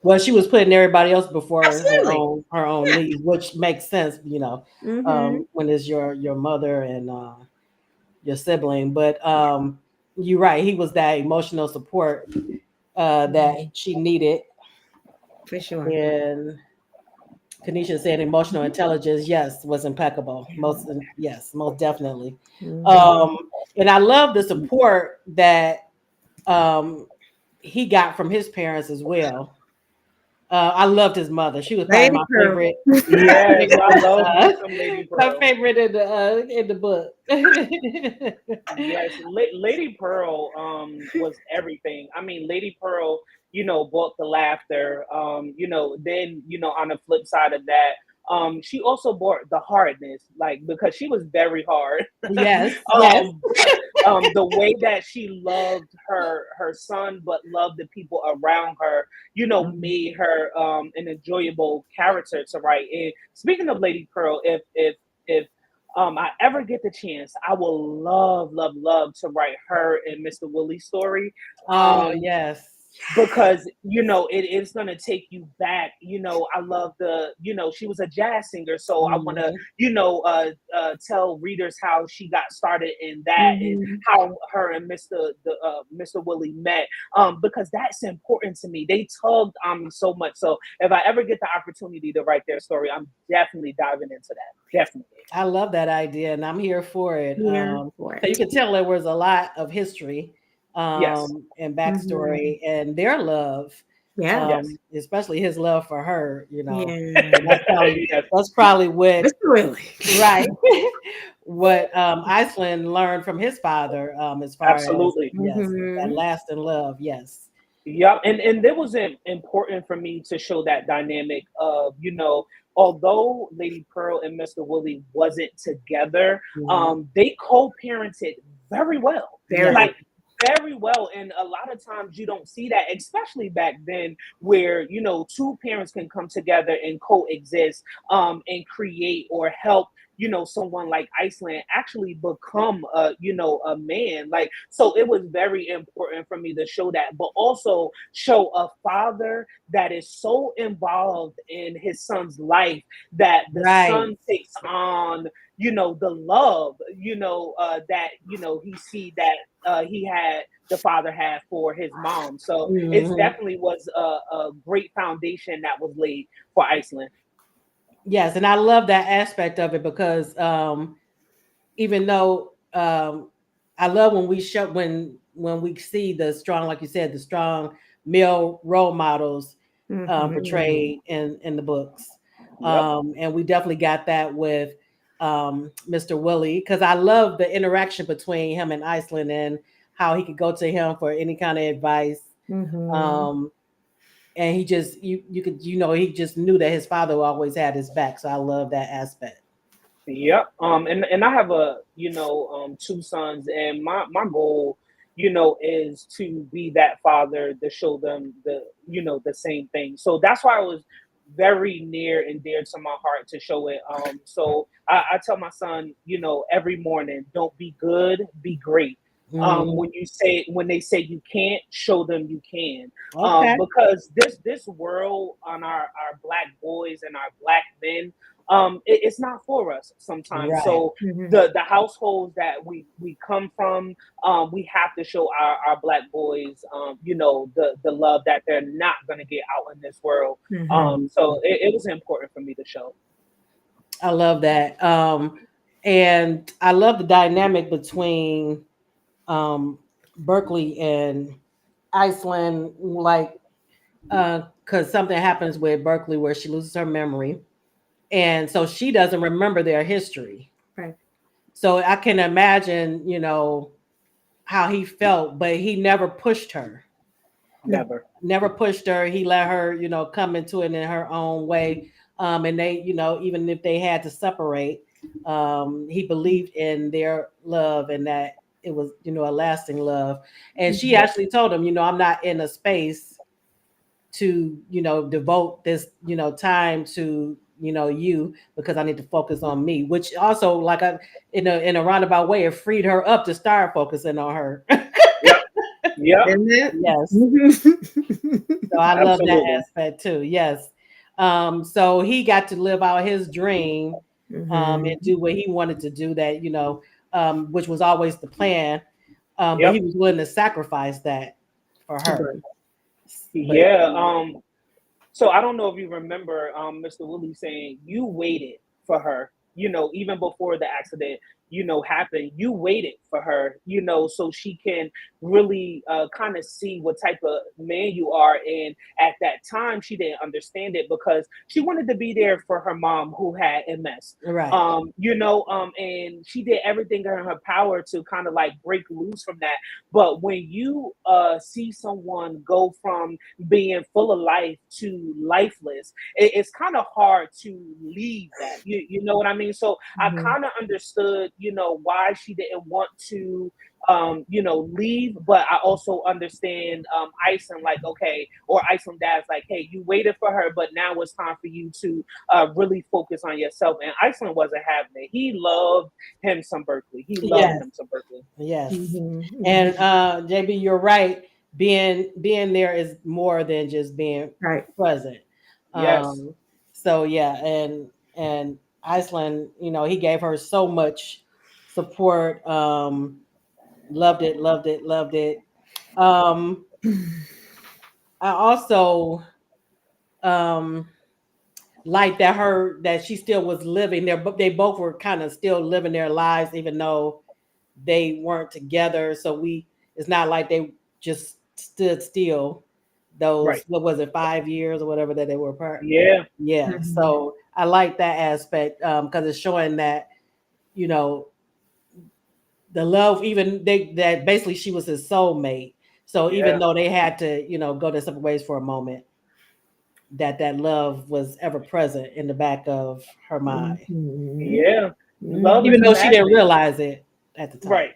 [SPEAKER 2] Well, she was putting everybody else before
[SPEAKER 4] Absolutely.
[SPEAKER 2] her own
[SPEAKER 4] Yeah.
[SPEAKER 2] needs, which makes sense,
[SPEAKER 4] Mm-hmm.
[SPEAKER 2] when it's your mother and your sibling. But you're right, he was that emotional support that she needed.
[SPEAKER 4] For sure.
[SPEAKER 2] And Kanisha said emotional intelligence, yes, was impeccable. Most definitely.
[SPEAKER 4] Mm-hmm.
[SPEAKER 2] Um, and I love the support that um, he got from his parents as well. I loved his mother. She was probably
[SPEAKER 4] Lady
[SPEAKER 2] my
[SPEAKER 4] Pearl.
[SPEAKER 2] favorite.
[SPEAKER 3] Yes, I love me some Lady
[SPEAKER 2] My
[SPEAKER 3] Pearl.
[SPEAKER 2] favorite in the book.
[SPEAKER 3] Yes, Lady Pearl was everything. I mean, Lady Pearl, brought the laughter. Then on the flip side of that, she also brought the hardness, like because she was very hard.
[SPEAKER 2] Yes, yes.
[SPEAKER 3] But the way that she loved her son, but loved the people around her, made her an enjoyable character to write. And speaking of Lady Pearl, if I ever get the chance, I will love, love, love to write her and Mr. Willie's story.
[SPEAKER 2] Oh yes.
[SPEAKER 3] Because it is going to take you back. I love she was a jazz singer, so I want to
[SPEAKER 2] Mhm.
[SPEAKER 3] tell readers how she got started in that, and
[SPEAKER 4] Mm-hmm.
[SPEAKER 3] how her and Mr. Willie met, because that's important to me. They tugged on me so much, so if I ever get the opportunity to write their story, I'm definitely diving into that. Definitely.
[SPEAKER 2] I love that idea, and I'm here for it.
[SPEAKER 4] Here for
[SPEAKER 2] So you
[SPEAKER 4] it.
[SPEAKER 2] can tell there was a lot of history
[SPEAKER 3] Yes.
[SPEAKER 2] and
[SPEAKER 4] Mm-hmm.
[SPEAKER 2] backstory, and their love,
[SPEAKER 4] Yeah.
[SPEAKER 3] Yes.
[SPEAKER 2] especially his love for her.
[SPEAKER 4] Yeah.
[SPEAKER 2] That's probably
[SPEAKER 3] Yes.
[SPEAKER 2] that's probably what
[SPEAKER 4] Mr. Willie.
[SPEAKER 2] right what Iceland learned from his father, as far as
[SPEAKER 3] Absolutely.
[SPEAKER 2] yes, that
[SPEAKER 4] Mm-hmm.
[SPEAKER 2] lasting love. Yes.
[SPEAKER 3] Yeah, and it was important for me to show that dynamic of, although Lady Pearl and Mr. Willie wasn't together,
[SPEAKER 2] Mhm.
[SPEAKER 3] they co-parented very well.
[SPEAKER 4] Very
[SPEAKER 2] Yes.
[SPEAKER 4] well.
[SPEAKER 3] Like very well. And a lot of times you don't see that, especially back then, where two parents can come together and coexist, and create or help someone like Iceland actually become a man. Like, so it was very important for me to show that, but also show a father that is so involved in his son's life that the
[SPEAKER 2] Right.
[SPEAKER 3] son takes on the love that he see that the father had for his mom. So it's
[SPEAKER 2] Mhm.
[SPEAKER 3] definitely was a great foundation that was laid for Iceland.
[SPEAKER 2] Yes, and I love that aspect of it because even though I love when we show when we see the strong, like you said, the strong male role models
[SPEAKER 4] Mm-hmm.
[SPEAKER 2] portrayed in the books,
[SPEAKER 3] Yep.
[SPEAKER 2] and we definitely got that with Mr. Willie because I love the interaction between him and Iceland and how he could go to him for any kind of advice.
[SPEAKER 4] Mm-hmm.
[SPEAKER 2] Um, and he just you could he just knew that his father always had his back. So I love that aspect.
[SPEAKER 3] Yep. And I have two sons, and my goal, is to be that father to show them the same thing. So that's why I was very near and dear to my heart to show it. So I tell my son, every morning, don't be good, be great.
[SPEAKER 2] Mhm.
[SPEAKER 3] When they say you can't, show them you can.
[SPEAKER 2] Okay.
[SPEAKER 3] Because this world on our black boys and our black men, it's not for us sometimes.
[SPEAKER 2] Right.
[SPEAKER 3] So
[SPEAKER 4] Mm-hmm.
[SPEAKER 3] the households that we come from, we have to show our black boys, the love that they're not going to get out in this world.
[SPEAKER 4] Mm-hmm.
[SPEAKER 3] So it was important for me to show.
[SPEAKER 2] I love that. And I love the dynamic between Berkeley and Iceland, like, because something happens with Berkeley where she loses her memory. And so she doesn't remember their history.
[SPEAKER 4] Right.
[SPEAKER 2] So I can imagine, how he felt, but he never pushed her.
[SPEAKER 4] No.
[SPEAKER 3] Never.
[SPEAKER 2] Never pushed her. He let her, come into it in her own way. And they, even if they had to separate, he believed in their love and that it was, a lasting love. And she
[SPEAKER 4] Mm-hmm.
[SPEAKER 2] actually told him, I'm not in a space to, devote this, time to, you, because I need to focus on me, which also, like, in a roundabout way, it freed her up to start focusing on her.
[SPEAKER 3] Yep. Yep.
[SPEAKER 4] Isn't it?
[SPEAKER 2] Yes. So I love that
[SPEAKER 3] Absolutely.
[SPEAKER 2] aspect too. Yes. So he got to live out his dream, and do what he wanted to do, that, which was always the plan. But he
[SPEAKER 3] Yep.
[SPEAKER 2] was willing to sacrifice that for her.
[SPEAKER 4] Right.
[SPEAKER 2] But
[SPEAKER 3] Yeah. So I don't know if you remember, Mr. Willie saying you waited for her, even before the accident, happened. You waited for her, so she can really kind of see what type of man you are. And at that time, she didn't understand it because she wanted to be there for her mom who had MS.
[SPEAKER 2] right.
[SPEAKER 3] And she did everything in her power to kind of like break loose from that. But when you see someone go from being full of life to lifeless, it's kind of hard to leave that. You know what I mean? So I kind of understood, why she didn't want to, leave. But I also understand Iceland, like, okay, or Iceland dad's like, hey, you waited for her, but now it's time for you to really focus on yourself. And Iceland wasn't having it. He loved him some Berkeley. He loved
[SPEAKER 2] Yes.
[SPEAKER 3] him some Berkeley.
[SPEAKER 2] Yes.
[SPEAKER 4] Mm-hmm.
[SPEAKER 2] And JB, you're right. Being there is more than just being
[SPEAKER 4] Right.
[SPEAKER 2] present.
[SPEAKER 3] Yes.
[SPEAKER 2] So yeah, and Iceland, he gave her so much support. Loved it, loved it, loved it. Um, I also um like that she still was living there, but they both were kind of still living their lives, even though they weren't together. So it's not like they just stood still. Those,
[SPEAKER 3] Right.
[SPEAKER 2] what was it, 5 years or whatever that they were apart.
[SPEAKER 3] Yeah.
[SPEAKER 2] Yeah.
[SPEAKER 4] Mhm.
[SPEAKER 2] So I like that aspect, because it's showing that, you know the love, even that basically she was his soulmate. So even
[SPEAKER 3] Yeah.
[SPEAKER 2] though they had to, go their separate ways for a moment, that love was ever present in the back of her mind,
[SPEAKER 4] Mhm.
[SPEAKER 3] Yeah. Love
[SPEAKER 4] Mhm.
[SPEAKER 3] is
[SPEAKER 2] even
[SPEAKER 3] a
[SPEAKER 2] though she didn't
[SPEAKER 3] magnet.
[SPEAKER 2] realize it at the time.
[SPEAKER 3] Right.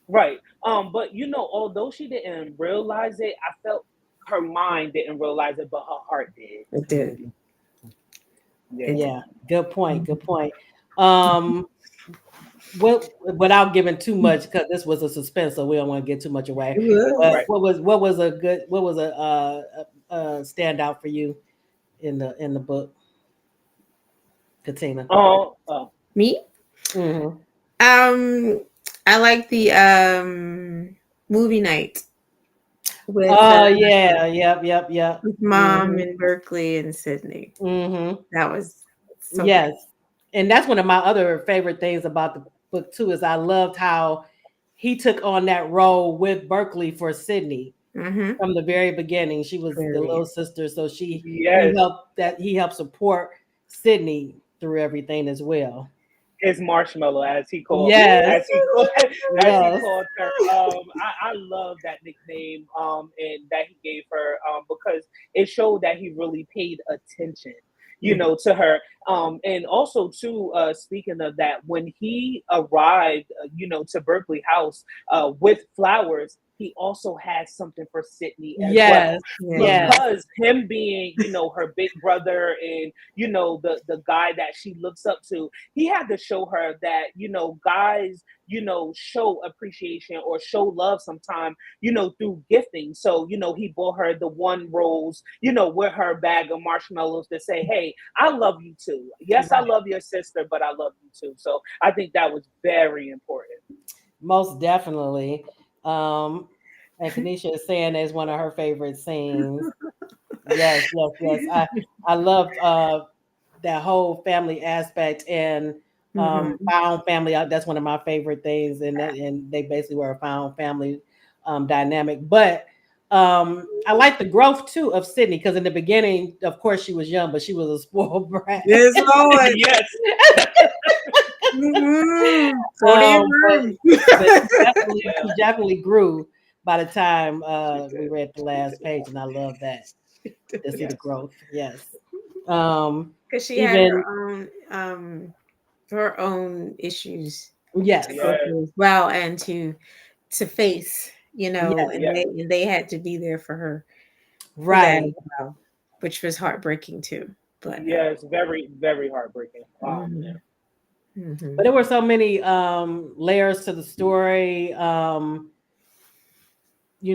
[SPEAKER 3] Right. But although she didn't realize it, I felt her mind didn't realize it, but her heart did.
[SPEAKER 4] It did. It
[SPEAKER 3] Yeah.
[SPEAKER 4] did.
[SPEAKER 2] Yeah, good point.
[SPEAKER 4] Mhm.
[SPEAKER 2] Good point. Um, without giving too much, because this was a suspense, so we don't want to get too much away.
[SPEAKER 4] It
[SPEAKER 2] But
[SPEAKER 4] was.
[SPEAKER 3] Right.
[SPEAKER 2] what was a standout for you in the book, Katina?
[SPEAKER 3] Oh,
[SPEAKER 4] Me?
[SPEAKER 2] Hmm.
[SPEAKER 4] Um, I like the movie night with
[SPEAKER 2] Oh yeah, yep.
[SPEAKER 4] mom in Berkeley and Sydney.
[SPEAKER 2] Hmm.
[SPEAKER 4] That was so
[SPEAKER 2] Yes,
[SPEAKER 4] great.
[SPEAKER 2] and that's one of my other favorite things about the book too. Is I loved how he took on that role with Berkeley for Sydney
[SPEAKER 4] Mm-hmm.
[SPEAKER 2] from the very beginning. She was the little
[SPEAKER 4] Very.
[SPEAKER 2] sister, so
[SPEAKER 3] yes.
[SPEAKER 2] he helped support Sydney through everything as well.
[SPEAKER 3] His marshmallow,
[SPEAKER 2] Yes,
[SPEAKER 3] as he called, as he
[SPEAKER 2] yes,
[SPEAKER 3] called her. I love that nickname. And that he gave her. Because it showed that he really paid attention. To her. And also too. Speaking of that, when he arrived, to Berkeley House, with flowers, he also had something for Sydney as
[SPEAKER 2] yes,
[SPEAKER 3] well,
[SPEAKER 4] Yeah.
[SPEAKER 2] yes,
[SPEAKER 3] because him being, her big brother, and the guy that she looks up to, he had to show her that, guys, show appreciation or show love sometime, through gifting. So, he bought her the one rose, with her bag of marshmallows to say, hey, I love you too. Yes, I
[SPEAKER 2] right.
[SPEAKER 3] love your sister, but I love you too. So I think that was very important.
[SPEAKER 2] Most definitely. Um, and Kanisha is saying it's one of her favorite scenes. Yes, yes, yes. I loved that whole family aspect, and
[SPEAKER 4] Mm-hmm.
[SPEAKER 2] found family. That's one of my favorite things, and they basically were a found family dynamic. But I like the growth too of Sydney, because in the beginning, of course, she was young, but she was a spoiled brat.
[SPEAKER 4] Yes, Lord.
[SPEAKER 3] Yes.
[SPEAKER 4] Mm-hmm. So damn
[SPEAKER 2] But
[SPEAKER 4] room.
[SPEAKER 2] she
[SPEAKER 3] Yeah,
[SPEAKER 2] definitely grew by the time
[SPEAKER 3] she
[SPEAKER 2] we
[SPEAKER 3] did.
[SPEAKER 2] read the
[SPEAKER 3] She
[SPEAKER 2] last
[SPEAKER 3] did.
[SPEAKER 2] page, and I love that to see the
[SPEAKER 3] Yes.
[SPEAKER 2] growth. Yes. Um,
[SPEAKER 4] Because she had
[SPEAKER 2] even
[SPEAKER 4] her own issues to
[SPEAKER 2] yes,
[SPEAKER 4] go
[SPEAKER 3] Yes.
[SPEAKER 4] through as well, and to face,
[SPEAKER 2] yes,
[SPEAKER 4] and
[SPEAKER 3] Yes.
[SPEAKER 4] they had to be there for her. that,
[SPEAKER 2] Right.
[SPEAKER 4] which was heartbreaking too. But
[SPEAKER 3] Yeah, it's very, very heartbreaking.
[SPEAKER 4] mhm,
[SPEAKER 3] Man.
[SPEAKER 2] But
[SPEAKER 4] mhm.
[SPEAKER 2] there were so many layers to the story. You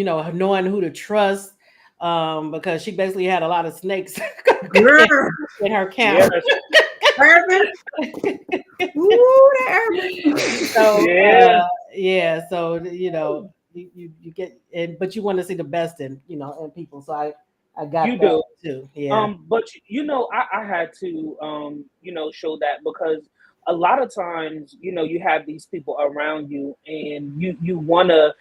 [SPEAKER 2] know, knowing who to trust, because she basically had a lot of snakes in,
[SPEAKER 4] Girl,
[SPEAKER 2] in her
[SPEAKER 3] Yeah,
[SPEAKER 2] camp.
[SPEAKER 4] Urban. Ooh, that Urban.
[SPEAKER 2] So
[SPEAKER 3] yeah.
[SPEAKER 2] yeah, so you get, and but you want to see the best in in people. So I
[SPEAKER 3] You
[SPEAKER 2] got that
[SPEAKER 3] do.
[SPEAKER 2] too. Yeah.
[SPEAKER 3] But I had to show that because a lot of times, you have these people around you and you wanna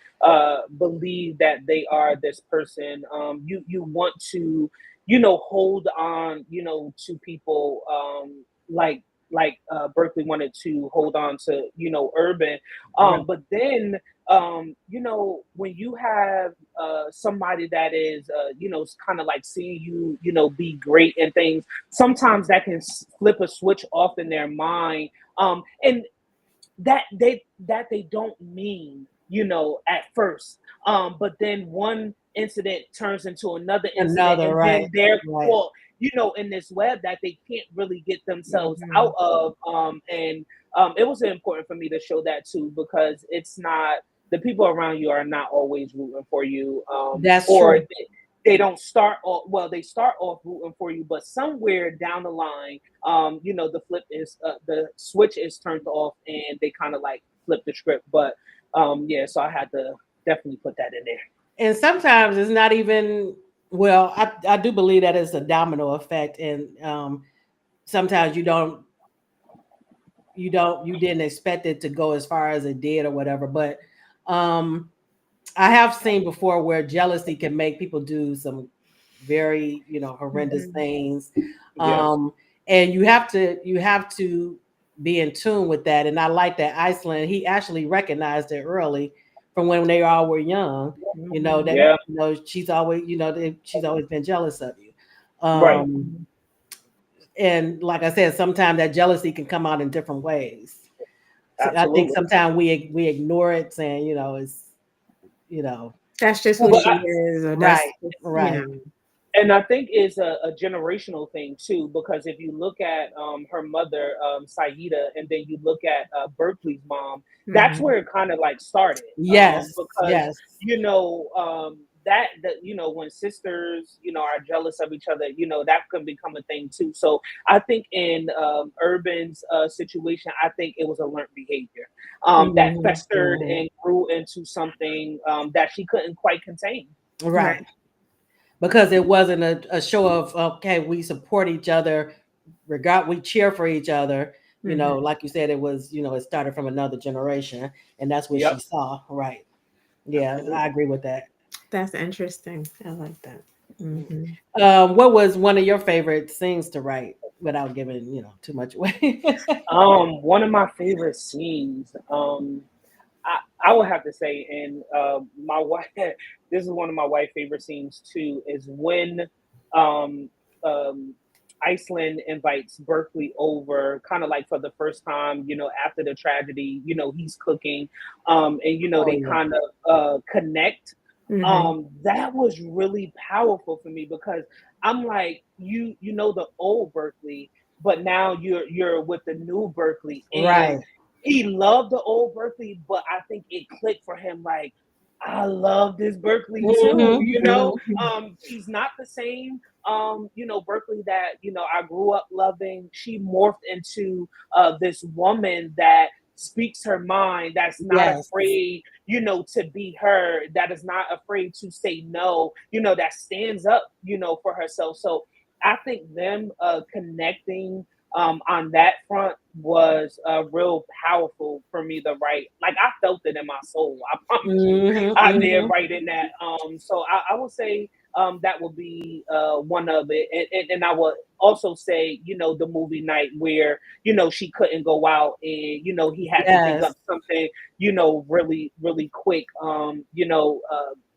[SPEAKER 3] believe that they are this person. You want to, hold on, to people like Berkeley wanted to hold on to, Urban.
[SPEAKER 2] Right.
[SPEAKER 3] But then when you have somebody that is kind of like seeing you be great and things, sometimes that can flip a switch off in their mind, and that they don't mean at first, but then one incident turns into another incident,
[SPEAKER 2] Another,
[SPEAKER 3] and
[SPEAKER 2] right.
[SPEAKER 3] then they're
[SPEAKER 2] Right.
[SPEAKER 3] caught in this web that they can't really get themselves out
[SPEAKER 4] Mhm.
[SPEAKER 3] of, and it was important for me to show that too, because it's not, the people around you are not always rooting for you,
[SPEAKER 2] That's
[SPEAKER 3] or
[SPEAKER 2] true.
[SPEAKER 3] they don't start off well, they start off rooting for you, but somewhere down the line, the switch is turned off and they kind of like flip the script. But yeah, so I had to definitely put that in there.
[SPEAKER 2] And sometimes it's not even, well, I do believe that it's a domino effect, and sometimes you didn't expect it to go as far as it did or whatever. But um I have seen before where jealousy can make people do some very, horrendous
[SPEAKER 4] Mhm.
[SPEAKER 2] things.
[SPEAKER 3] Yes.
[SPEAKER 2] Um, and you have to be in tune with that. And I like that Iceland, he actually recognized it early from when they all were young, that
[SPEAKER 4] Mhm.
[SPEAKER 3] Yeah.
[SPEAKER 2] she's always, she's always been jealous of you.
[SPEAKER 3] Right.
[SPEAKER 4] Mhm.
[SPEAKER 2] And like I said, sometimes that jealousy can come out in different ways. So I think
[SPEAKER 3] Absolutely.
[SPEAKER 2] sometimes we ignore it, saying, it's, you know,
[SPEAKER 4] That's just who
[SPEAKER 3] But
[SPEAKER 4] she is, or
[SPEAKER 2] right,
[SPEAKER 4] that's
[SPEAKER 2] right,
[SPEAKER 3] and I think it's a generational thing too, because if you look at her mother, Saida, and then you look at Berkeley's mom, that's
[SPEAKER 4] Mhm.
[SPEAKER 3] where it kind of like started.
[SPEAKER 2] yes,
[SPEAKER 3] Because
[SPEAKER 2] yes,
[SPEAKER 3] that when sisters are jealous of each other, that can become a thing too. So I think in Urban's situation, I think it was a learned behavior that
[SPEAKER 2] hmm
[SPEAKER 3] festered and grew into something that she couldn't quite contain.
[SPEAKER 2] right.
[SPEAKER 4] Right.
[SPEAKER 2] Because it wasn't a show of, okay, we support each other, we cheer for each other.
[SPEAKER 4] Mhm.
[SPEAKER 2] Like you said, it was, it started from another generation, and that's what she
[SPEAKER 3] Yep,
[SPEAKER 2] saw. Right. Yeah, I
[SPEAKER 3] absolutely.
[SPEAKER 2] agree with that.
[SPEAKER 4] That's interesting. I like that. Mhm.
[SPEAKER 2] What was one of your favorite scenes to write without giving, too much away?
[SPEAKER 3] One of my favorite scenes, I would have to say, and my wife, this is one of my wife's favorite scenes too, is when um, um, Iceland invites Berkeley over, kind of like for the first time, after the tragedy, he's cooking, and
[SPEAKER 2] Oh
[SPEAKER 3] they
[SPEAKER 2] yeah.
[SPEAKER 3] kind of connect.
[SPEAKER 4] Mhm.
[SPEAKER 3] That was really powerful for me because I'm like, the old Berkeley, but now you're with the new Berkeley, and
[SPEAKER 2] Right.
[SPEAKER 3] he loved the old Berkeley, but I think it clicked for him like, I love this Berkeley too,
[SPEAKER 2] Hmm
[SPEAKER 3] she's not the same Berkeley that, I grew up loving. She morphed into this woman that speaks her mind, that's not
[SPEAKER 2] Yes.
[SPEAKER 3] afraid, to be her, that is not afraid to say no, that stands up, for herself. So I think them connecting on that front was real powerful for me to write. Like I felt it in my soul. I promise you, I did
[SPEAKER 2] Hmm
[SPEAKER 3] write in that. So I would say that would be one of it, and I would also say, the movie night where she couldn't go out, and he had to think
[SPEAKER 2] Yes.
[SPEAKER 3] up something, really really quick.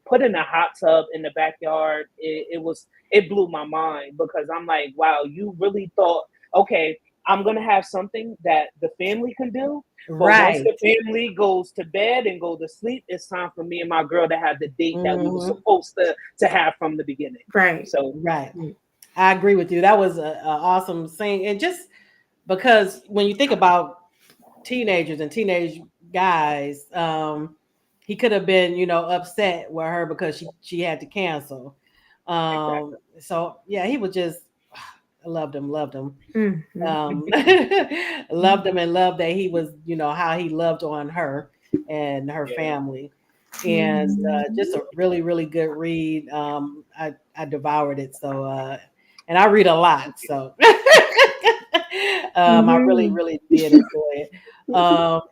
[SPEAKER 3] Put in a hot tub in the backyard. It blew my mind because I'm like, wow, you really thought, okay, I'm gonna have something that the family can do. But once
[SPEAKER 2] Right.
[SPEAKER 3] the family goes to bed and go to sleep, it's time for me and my girl to have the date that we were
[SPEAKER 2] Mhm.
[SPEAKER 3] supposed to have from the beginning.
[SPEAKER 4] Right.
[SPEAKER 3] So
[SPEAKER 2] Right. I agree with you. That was a awesome scene. And just because when you think about teenagers and teenage guys, he could have been, upset with her because she had to cancel.
[SPEAKER 3] exactly.
[SPEAKER 2] So yeah, he was just I loved him.
[SPEAKER 4] Mm-hmm.
[SPEAKER 2] Loved him and loved that he was, how he loved on her and her
[SPEAKER 3] Yeah.
[SPEAKER 2] family. And just a really, really good read. I devoured it. So and I read a lot. So I really,
[SPEAKER 4] Mm-hmm.
[SPEAKER 2] really did enjoy it.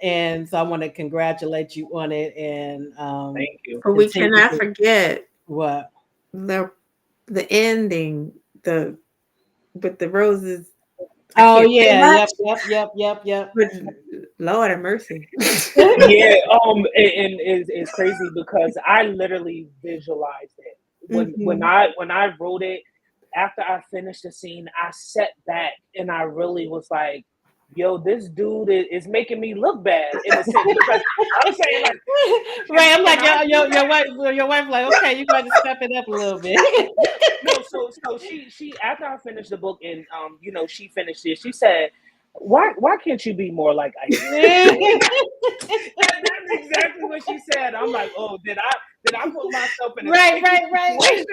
[SPEAKER 2] And so I want to congratulate you on it and
[SPEAKER 3] Thank you.
[SPEAKER 4] But we
[SPEAKER 2] continue
[SPEAKER 4] cannot
[SPEAKER 2] to
[SPEAKER 4] forget
[SPEAKER 2] what.
[SPEAKER 4] the the ending, the with the roses. I
[SPEAKER 2] Oh
[SPEAKER 4] can't say
[SPEAKER 2] yeah,
[SPEAKER 4] much,
[SPEAKER 2] yep.
[SPEAKER 4] but Lord have mercy.
[SPEAKER 3] Yeah, and it's crazy because I literally visualized it
[SPEAKER 4] Hmm.
[SPEAKER 3] when I wrote it. After I finished the scene, I sat back and I really was like, "Yo, this dude is making me look bad in a sense because I'm saying like,
[SPEAKER 2] Right, I'm
[SPEAKER 3] can
[SPEAKER 2] like
[SPEAKER 3] I do that?"
[SPEAKER 2] your wife, like, okay, you got to step it up a little bit.
[SPEAKER 3] No, so she after I finished the book and she finished it. She said, "Why can't you be more like Iceland?" That's exactly what she said. I'm like, oh, did I put myself in a
[SPEAKER 2] Right,
[SPEAKER 3] sticky
[SPEAKER 2] right.
[SPEAKER 3] situation?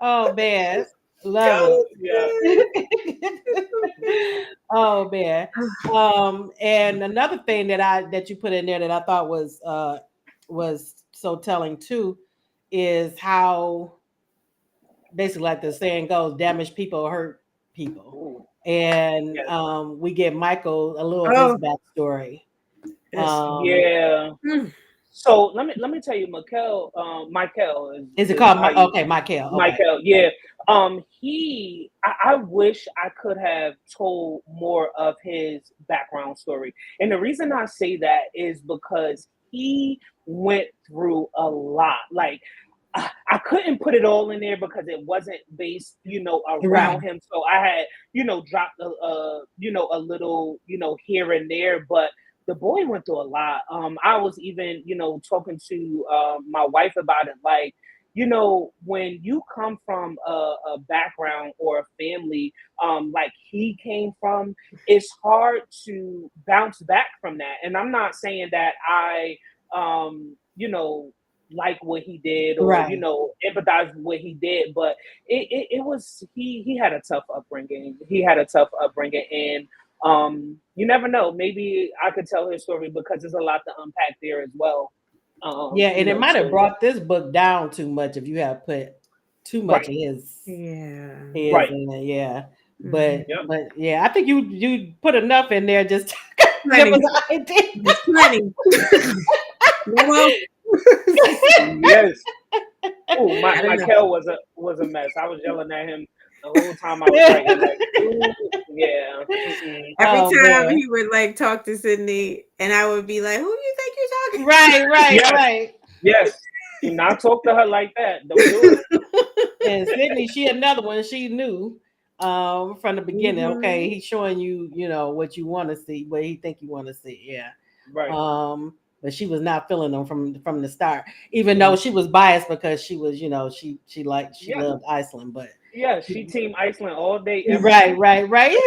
[SPEAKER 2] Oh man, love
[SPEAKER 3] Yeah,
[SPEAKER 2] it.
[SPEAKER 3] yeah.
[SPEAKER 2] Oh man. And another thing that you put in there that I thought was so telling too is how basically like the saying goes, damaged people hurt people.
[SPEAKER 3] Ooh,
[SPEAKER 2] And
[SPEAKER 3] yes,
[SPEAKER 2] we get Michael a little of his
[SPEAKER 4] Oh,
[SPEAKER 2] backstory.
[SPEAKER 4] yes.
[SPEAKER 3] yeah.
[SPEAKER 4] Mm.
[SPEAKER 3] So let me tell you, Michael
[SPEAKER 2] Is it
[SPEAKER 3] is
[SPEAKER 2] called
[SPEAKER 3] how you
[SPEAKER 2] okay, Michael. Okay.
[SPEAKER 3] Michael, yeah. I wish I could have told more of his background story. And the reason I say that is because he went through a lot. Like, I couldn't put it all in there because it wasn't based,
[SPEAKER 2] Right.
[SPEAKER 3] around him. So I had, dropped a little, here and there. But the boy went through a lot. I was even, talking to my wife about it. Like, when you come from a background or a family like he came from, it's hard to bounce back from that. And I'm not saying that like what he did or
[SPEAKER 2] Right.
[SPEAKER 3] empathize with what he did, but it was he had a tough upbringing. He had a tough upbringing, and you never know. Maybe I could tell his story because there's a lot to unpack there as well.
[SPEAKER 2] Yeah, and it might have
[SPEAKER 3] So
[SPEAKER 2] brought this book down too much if you have put too much
[SPEAKER 3] right,
[SPEAKER 2] of
[SPEAKER 4] Yeah.
[SPEAKER 2] his
[SPEAKER 3] right,
[SPEAKER 2] in there. Yeah, but
[SPEAKER 4] Hmm.
[SPEAKER 3] yep,
[SPEAKER 2] but yeah, I think you put enough in there just to give
[SPEAKER 4] Plenty.
[SPEAKER 2] us an idea.
[SPEAKER 4] There's plenty. No more.
[SPEAKER 3] yes. Oh,
[SPEAKER 4] Not enough.
[SPEAKER 3] Michael was a mess. I was yelling at him the whole time I was writing. Like, ooh, yeah, mm-mm.
[SPEAKER 4] Every
[SPEAKER 2] Oh
[SPEAKER 4] time
[SPEAKER 2] man,
[SPEAKER 4] he would like talk to Sydney, and I would be like, "Who you think you're talking?"
[SPEAKER 3] Yes,
[SPEAKER 2] right.
[SPEAKER 3] yes. Do not talk to her like that. Don't do it.
[SPEAKER 2] And Sydney, she another one. She knew from the beginning. Okay,
[SPEAKER 4] Hmm.
[SPEAKER 2] he's showing you, what you want to see, what he think you want to see. Yeah.
[SPEAKER 3] Right.
[SPEAKER 2] But she was not feeling them from the start, even though
[SPEAKER 3] Mm.
[SPEAKER 2] she was biased because she was, she
[SPEAKER 3] Yeah,
[SPEAKER 2] loved Iceland. But
[SPEAKER 3] yeah. She team Iceland all day, every
[SPEAKER 2] right,
[SPEAKER 3] day.
[SPEAKER 2] right.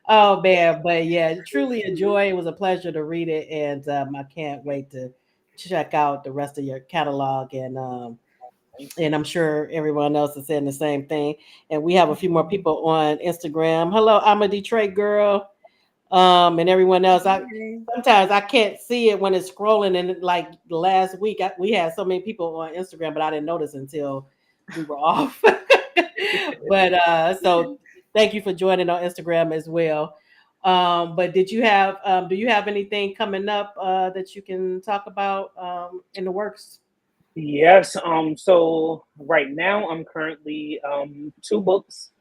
[SPEAKER 2] Oh man, but yeah, truly a joy. It was a pleasure to read it, and I can't wait to check out the rest of your catalog.
[SPEAKER 3] Thank
[SPEAKER 2] And
[SPEAKER 3] you.
[SPEAKER 2] I'm sure everyone else is saying the same thing. And we have a few more people on Instagram. Hello, I'm a Detroit girl. And everyone else. I sometimes I can't see it when it's scrolling. And like last week, we had so many people on Instagram, but I didn't notice until we were off. But so thank you for joining on Instagram as well. But do you have anything coming up that you can talk about in the works?
[SPEAKER 3] Yes. So right now I'm currently two books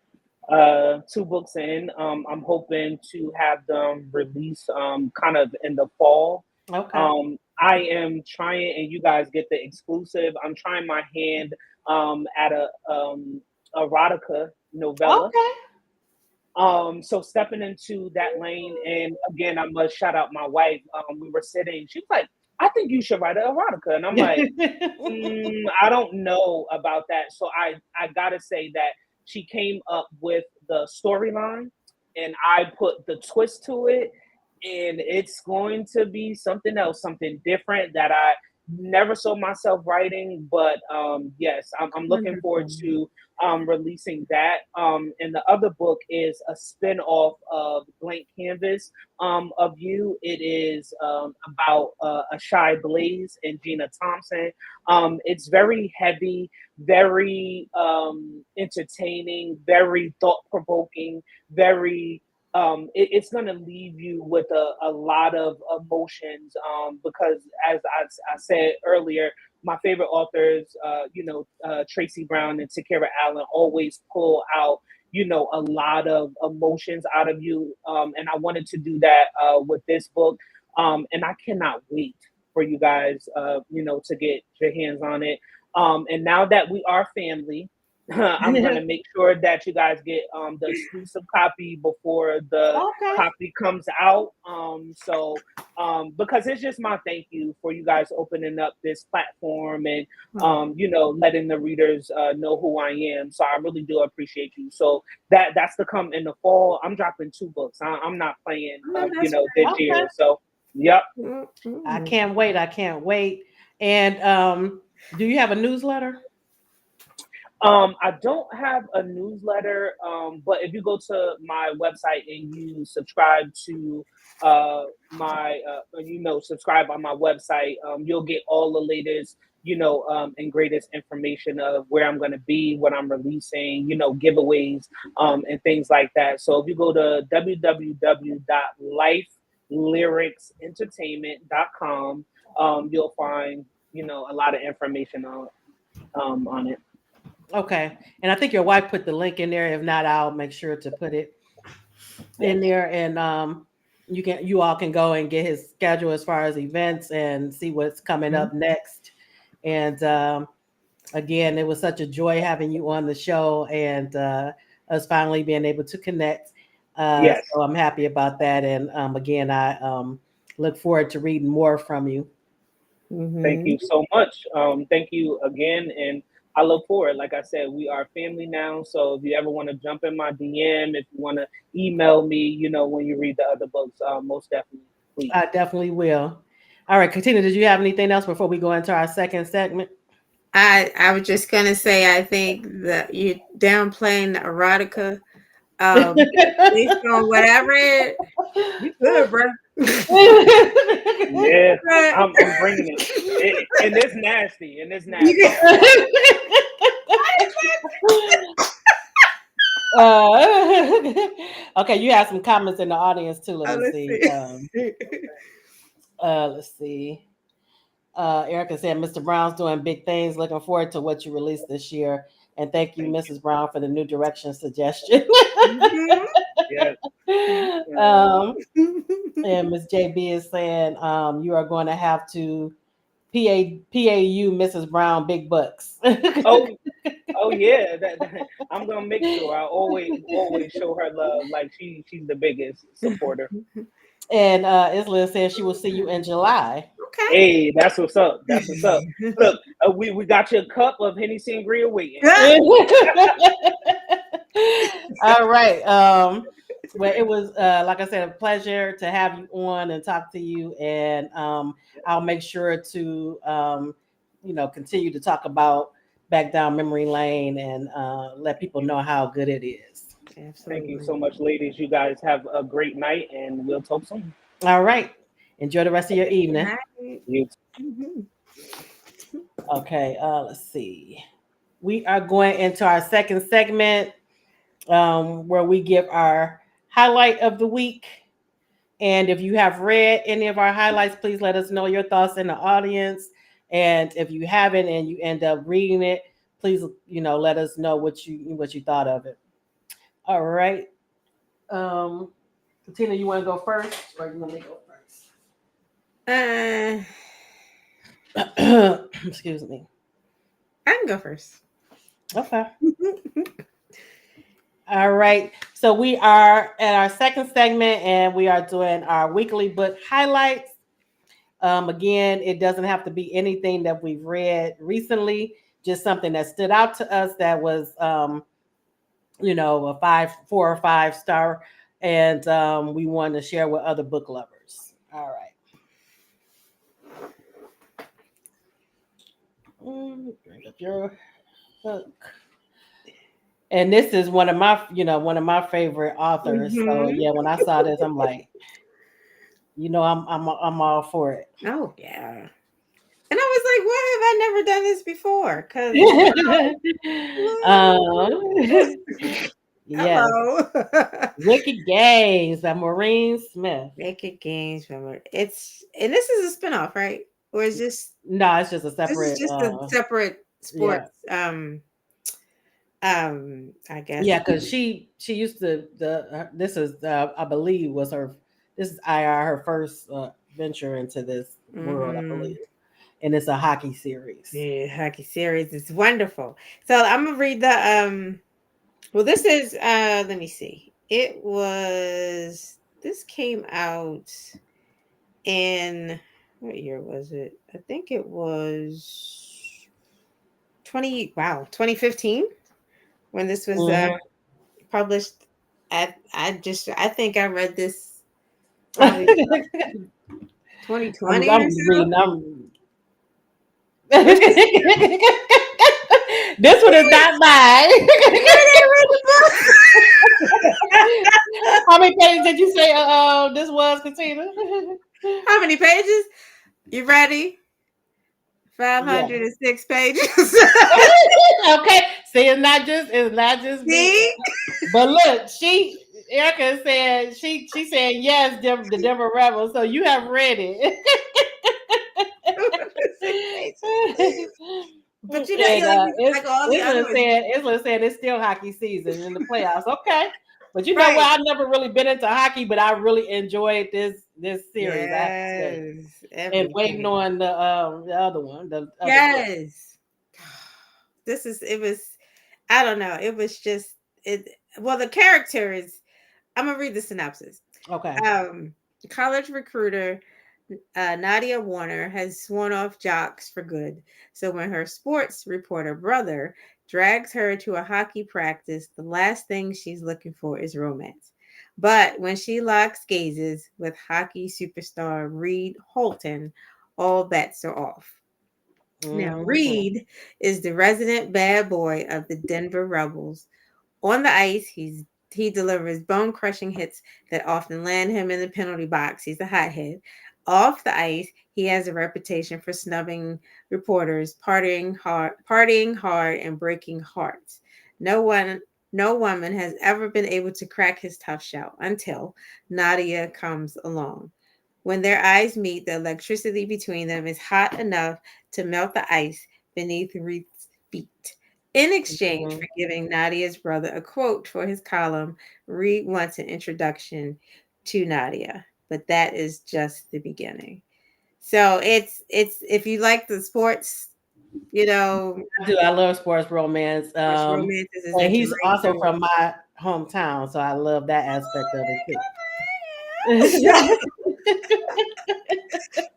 [SPEAKER 3] in. I'm hoping to have them released kind of in the fall.
[SPEAKER 2] Okay.
[SPEAKER 3] I am trying, and you guys get the exclusive. I'm trying my hand at erotica novella.
[SPEAKER 2] Okay.
[SPEAKER 3] So stepping into that lane, and again, I must shout out my wife. We were sitting. She was like, "I think you should write an erotica," and I'm like, I don't know about that. So I gotta say that she came up with the storyline, and I put the twist to it, and it's going to be something else, something different that I never saw myself writing. But yes, I'm looking forward
[SPEAKER 4] Wonderful.
[SPEAKER 3] to releasing that. And the other book is a spin-off of Blank Canvas of You. It is about a Shy Blaze and Gina Thompson. It's very heavy, very entertaining, very thought-provoking, very it's going to leave you with a lot of emotions because as I said earlier, my favorite authors, Tracy Brown and Takira Allen, always pull out, a lot of emotions out of you. And I wanted to do that with this book. And I cannot wait for you guys, to get your hands on it. And now that we are family, I'm going to make sure that you guys get the exclusive copy before the
[SPEAKER 2] Okay.
[SPEAKER 3] copy comes out. Because it's just my thank you for you guys opening up this platform and, letting the readers know who I am. So I really do appreciate you. So that's to come in the fall. I'm dropping 2 books. I'm not playing,
[SPEAKER 4] That's
[SPEAKER 3] this
[SPEAKER 2] Okay.
[SPEAKER 3] year. So, yep.
[SPEAKER 2] I can't wait. I can't wait. And do you have a newsletter?
[SPEAKER 3] I don't have a newsletter, but if you go to my website and you subscribe to subscribe on my website, you'll get all the latest, and greatest information of where I'm going to be, what I'm releasing, giveaways, and things like that. So if you go to www.lifelyricsentertainment.com, you'll find, a lot of information on it.
[SPEAKER 2] Okay. And I think your wife put the link in there. If not, I'll make sure to put it in there. And you all can go and get his schedule as far as events and see what's coming up next. And again, it was such a joy having you on the show and us finally being able to connect.
[SPEAKER 3] Yes.
[SPEAKER 2] So I'm happy about that. And again, I look forward to reading more from you.
[SPEAKER 3] Thank you so much. Thank you again. And I look forward. Like I said, we are family now. So if you ever want to jump in my DM, if you want to email me, when you read the other books, most definitely, please.
[SPEAKER 2] I definitely will. All right, Katina, did you have anything else before we go into our second segment?
[SPEAKER 4] I was just gonna say I think that you downplaying the erotica. Based on whatever you good, bro.
[SPEAKER 3] Yeah, I'm bringing it. And it's nasty. And it's nasty.
[SPEAKER 2] Okay, you have some comments in the audience too. Let's see. Let's see. Erica said, Mr. Brown's doing big things. Looking forward to what you release this year. And thank you, Mrs. Brown, for the new direction suggestion.
[SPEAKER 3] Yes.
[SPEAKER 2] And Ms. JB is saying you are going to have to PAU Mrs. Brown big bucks.
[SPEAKER 3] Oh yeah. I'm gonna make sure I always show her love. Like she's the biggest supporter.
[SPEAKER 2] And Isla says she will see you in July.
[SPEAKER 4] Okay.
[SPEAKER 3] Hey, that's what's up. That's what's up. Look, we got your cup of Hennessy and Sangria waiting.
[SPEAKER 2] All right. Well, it was like I said, a pleasure to have you on and talk to you. And I'll make sure to continue to talk about Back Down Memory Lane and let people know how good it is.
[SPEAKER 4] Absolutely.
[SPEAKER 3] Thank you so much, ladies. You guys have a great night, and we'll talk soon.
[SPEAKER 2] All right. Enjoy the rest of your evening.
[SPEAKER 3] You
[SPEAKER 2] Okay. Let's see. We are going into our second segment where we give our highlight of the week. And if you have read any of our highlights, please let us know your thoughts in the audience. And if you haven't and you end up reading it, please, let us know what you thought of it. All right. Tina, you want to go first or you want me to go first? Excuse me.
[SPEAKER 4] I can go first.
[SPEAKER 2] Okay. All right. So we are at our second segment and we are doing our weekly book highlights. Again, it doesn't have to be anything that we've read recently, just something that stood out to us that was, a 4 or 5 star. And we want to share with other book lovers. All right. Bring up your book. And this is one of my favorite authors. So
[SPEAKER 4] Mm-hmm.
[SPEAKER 2] yeah, when I saw this, I'm like, I'm all for it.
[SPEAKER 4] Oh yeah. And I was like, why have I never done this before? Because
[SPEAKER 2] um, yes,
[SPEAKER 4] hello.
[SPEAKER 2] Wicked Games by Maureen Smith.
[SPEAKER 4] Naked Games from it. And this is a spinoff, right? Or is
[SPEAKER 2] No, it's just a
[SPEAKER 4] this is
[SPEAKER 2] separate.
[SPEAKER 4] just a separate
[SPEAKER 2] Yeah,
[SPEAKER 4] sports I guess.
[SPEAKER 2] yeah, because she used to this is I believe was her this is IR her first venture into this world, I
[SPEAKER 4] Mm-hmm.
[SPEAKER 2] believe, and it's a hockey series.
[SPEAKER 4] Yeah, hockey series is wonderful. So I'm gonna read the well this is let me see. This came out in what year was it? I think it was 2015 when this was
[SPEAKER 2] Hmm.
[SPEAKER 4] published. I think I read this probably
[SPEAKER 2] I'm,
[SPEAKER 4] 2020 or
[SPEAKER 2] I'm
[SPEAKER 4] so.
[SPEAKER 2] reading. This one is not mine.
[SPEAKER 4] I read the book.
[SPEAKER 2] How many pages did you say? This was Katina.
[SPEAKER 4] How many pages? You ready?
[SPEAKER 2] Yeah.
[SPEAKER 4] 506 pages.
[SPEAKER 2] Okay. See, it's not just me.
[SPEAKER 4] See?
[SPEAKER 2] But look, Erica said she said yes, the Denver Rebels. So you have read it.
[SPEAKER 4] 506 pages. But
[SPEAKER 2] And
[SPEAKER 4] like all the other ones.
[SPEAKER 2] Isla said it's still hockey season in the playoffs. Okay, but you know what?
[SPEAKER 4] Right.
[SPEAKER 2] I've never really been into hockey, but I really enjoyed this series. I have to say,
[SPEAKER 4] Yes.
[SPEAKER 2] and waiting
[SPEAKER 4] Everything.
[SPEAKER 2] on the other one, the other book.
[SPEAKER 4] Yes. It was, I don't know. It was just, it, well, the characters, I'm going to read the synopsis.
[SPEAKER 2] Okay.
[SPEAKER 4] Um, College recruiter Nadia Warner has sworn off jocks for good. So when her sports reporter brother drags her to a hockey practice, the last thing she's looking for is romance. But when she locks gazes with hockey superstar Reed Holton, all bets are off. Now,
[SPEAKER 2] Hmm.
[SPEAKER 4] Reed is the resident bad boy of the Denver Rebels. On the ice, he delivers bone-crushing hits that often land him in the penalty box. He's a hothead. Off the ice, he has a reputation for snubbing reporters, partying hard, and breaking hearts. No one, no woman has ever been able to crack his tough shell until Nadia comes along. When their eyes meet, the electricity between them is hot enough to melt the ice beneath Reed's feet. In exchange
[SPEAKER 2] Hmm.
[SPEAKER 4] for giving Nadia's brother a quote for his column, Reed wants an introduction to Nadia, but that is just the beginning. So it's if you like the sports, you know,
[SPEAKER 2] I do. I love sports romance.
[SPEAKER 4] sports romance, this is
[SPEAKER 2] And
[SPEAKER 4] it's a
[SPEAKER 2] he's
[SPEAKER 4] right
[SPEAKER 2] also
[SPEAKER 4] show.
[SPEAKER 2] from my hometown, so I love that aspect of it too.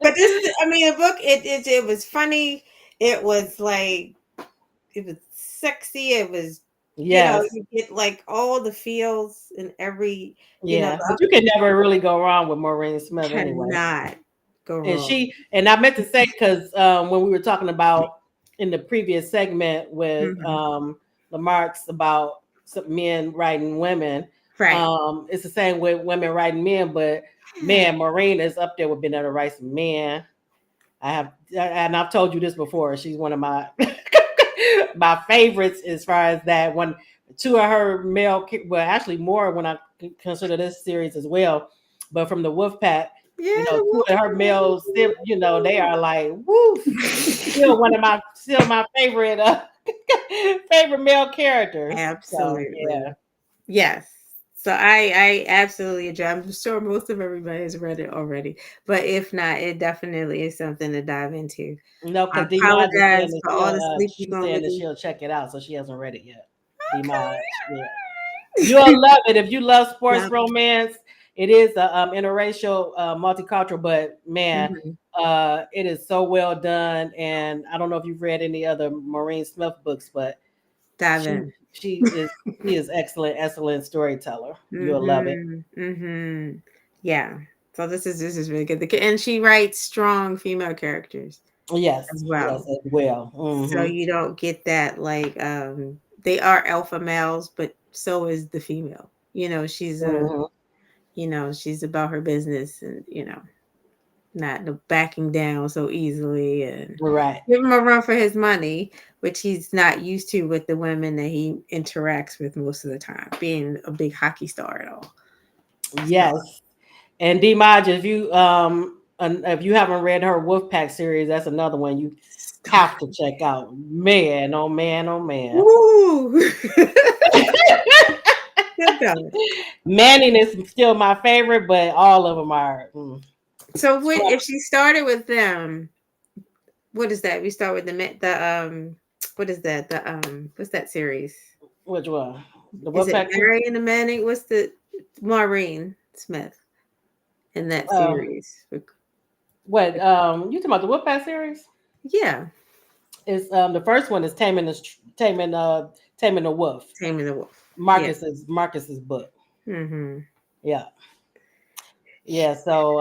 [SPEAKER 4] But this, I mean, the book it was funny. It was like it was sexy. It was,
[SPEAKER 2] Yes.
[SPEAKER 4] you get like all the feels and every,
[SPEAKER 2] Yeah,
[SPEAKER 4] the
[SPEAKER 2] but
[SPEAKER 4] up
[SPEAKER 2] you can never really go wrong with Maureen Smith anyway.
[SPEAKER 4] cannot go
[SPEAKER 2] And
[SPEAKER 4] wrong.
[SPEAKER 2] I meant to say because when we were talking about in the previous segment with
[SPEAKER 4] Mhm.
[SPEAKER 2] Lamartz about some men writing women,
[SPEAKER 4] Right.
[SPEAKER 2] it's the same with women writing men. But man, Maureen is up there with being able to write some men. And I've told you this before. She's one of my my favorites as far as that. One, two of her well, actually more when I consider this series as well. But from the Wolfpack,
[SPEAKER 4] Yeah.
[SPEAKER 2] two of her males, they are like woof. Still my favorite favorite male characters. So yeah.
[SPEAKER 4] Absolutely. Yes. So I absolutely enjoy. I'm sure most of everybody has read it already, but if not, it definitely is something to dive into.
[SPEAKER 2] No,
[SPEAKER 4] I
[SPEAKER 2] because D Mod is saying
[SPEAKER 4] apologize
[SPEAKER 2] that
[SPEAKER 4] for all the sleep you're
[SPEAKER 2] she's
[SPEAKER 4] gonna
[SPEAKER 2] saying that
[SPEAKER 4] lose.
[SPEAKER 2] she'll check it out, so she hasn't read it yet. D Mod, yeah. You'll love it if you love sports
[SPEAKER 4] Yeah.
[SPEAKER 2] romance. It is a interracial, multicultural, but man,
[SPEAKER 4] Mhm.
[SPEAKER 2] it is so well done. And I don't know if you've read any other Maureen Smith books, but
[SPEAKER 4] Dive
[SPEAKER 2] she
[SPEAKER 4] in.
[SPEAKER 2] she is she is excellent storyteller. You'll love it.
[SPEAKER 4] Mhm. Mhm. Yeah. So this is really good. And she writes strong female characters as
[SPEAKER 2] Yes,
[SPEAKER 4] well.
[SPEAKER 2] as well.
[SPEAKER 4] So you don't get that like they are alpha males, but so is the female.
[SPEAKER 2] Hmm.
[SPEAKER 4] She's about her business and not backing down so easily and
[SPEAKER 2] Right.
[SPEAKER 4] give him a run for his money, which he's not used to with the women that he interacts with most of the time, being a big hockey star and all. So
[SPEAKER 2] Yes. And D Maj, if you haven't read her Wolfpack series, that's another one you have to check out. Man, oh man, oh man.
[SPEAKER 4] woo. Good going.
[SPEAKER 2] Manning is still my favorite, but all of them are.
[SPEAKER 4] So if she started with them, what is that? We start with the what is that? The what's that series?
[SPEAKER 2] Which one? The
[SPEAKER 4] Is it
[SPEAKER 2] Wolfpack?
[SPEAKER 4] Mary and the Manning? What's the Maureen Smith in that
[SPEAKER 2] Um,
[SPEAKER 4] series?
[SPEAKER 2] what? You talking about the Wolfpack series?
[SPEAKER 4] Yeah,
[SPEAKER 2] Is the first one is Taming the Wolf.
[SPEAKER 4] Taming the Wolf. Yeah.
[SPEAKER 2] Marcus's book.
[SPEAKER 4] Mm-hmm.
[SPEAKER 2] Yeah. Yeah, so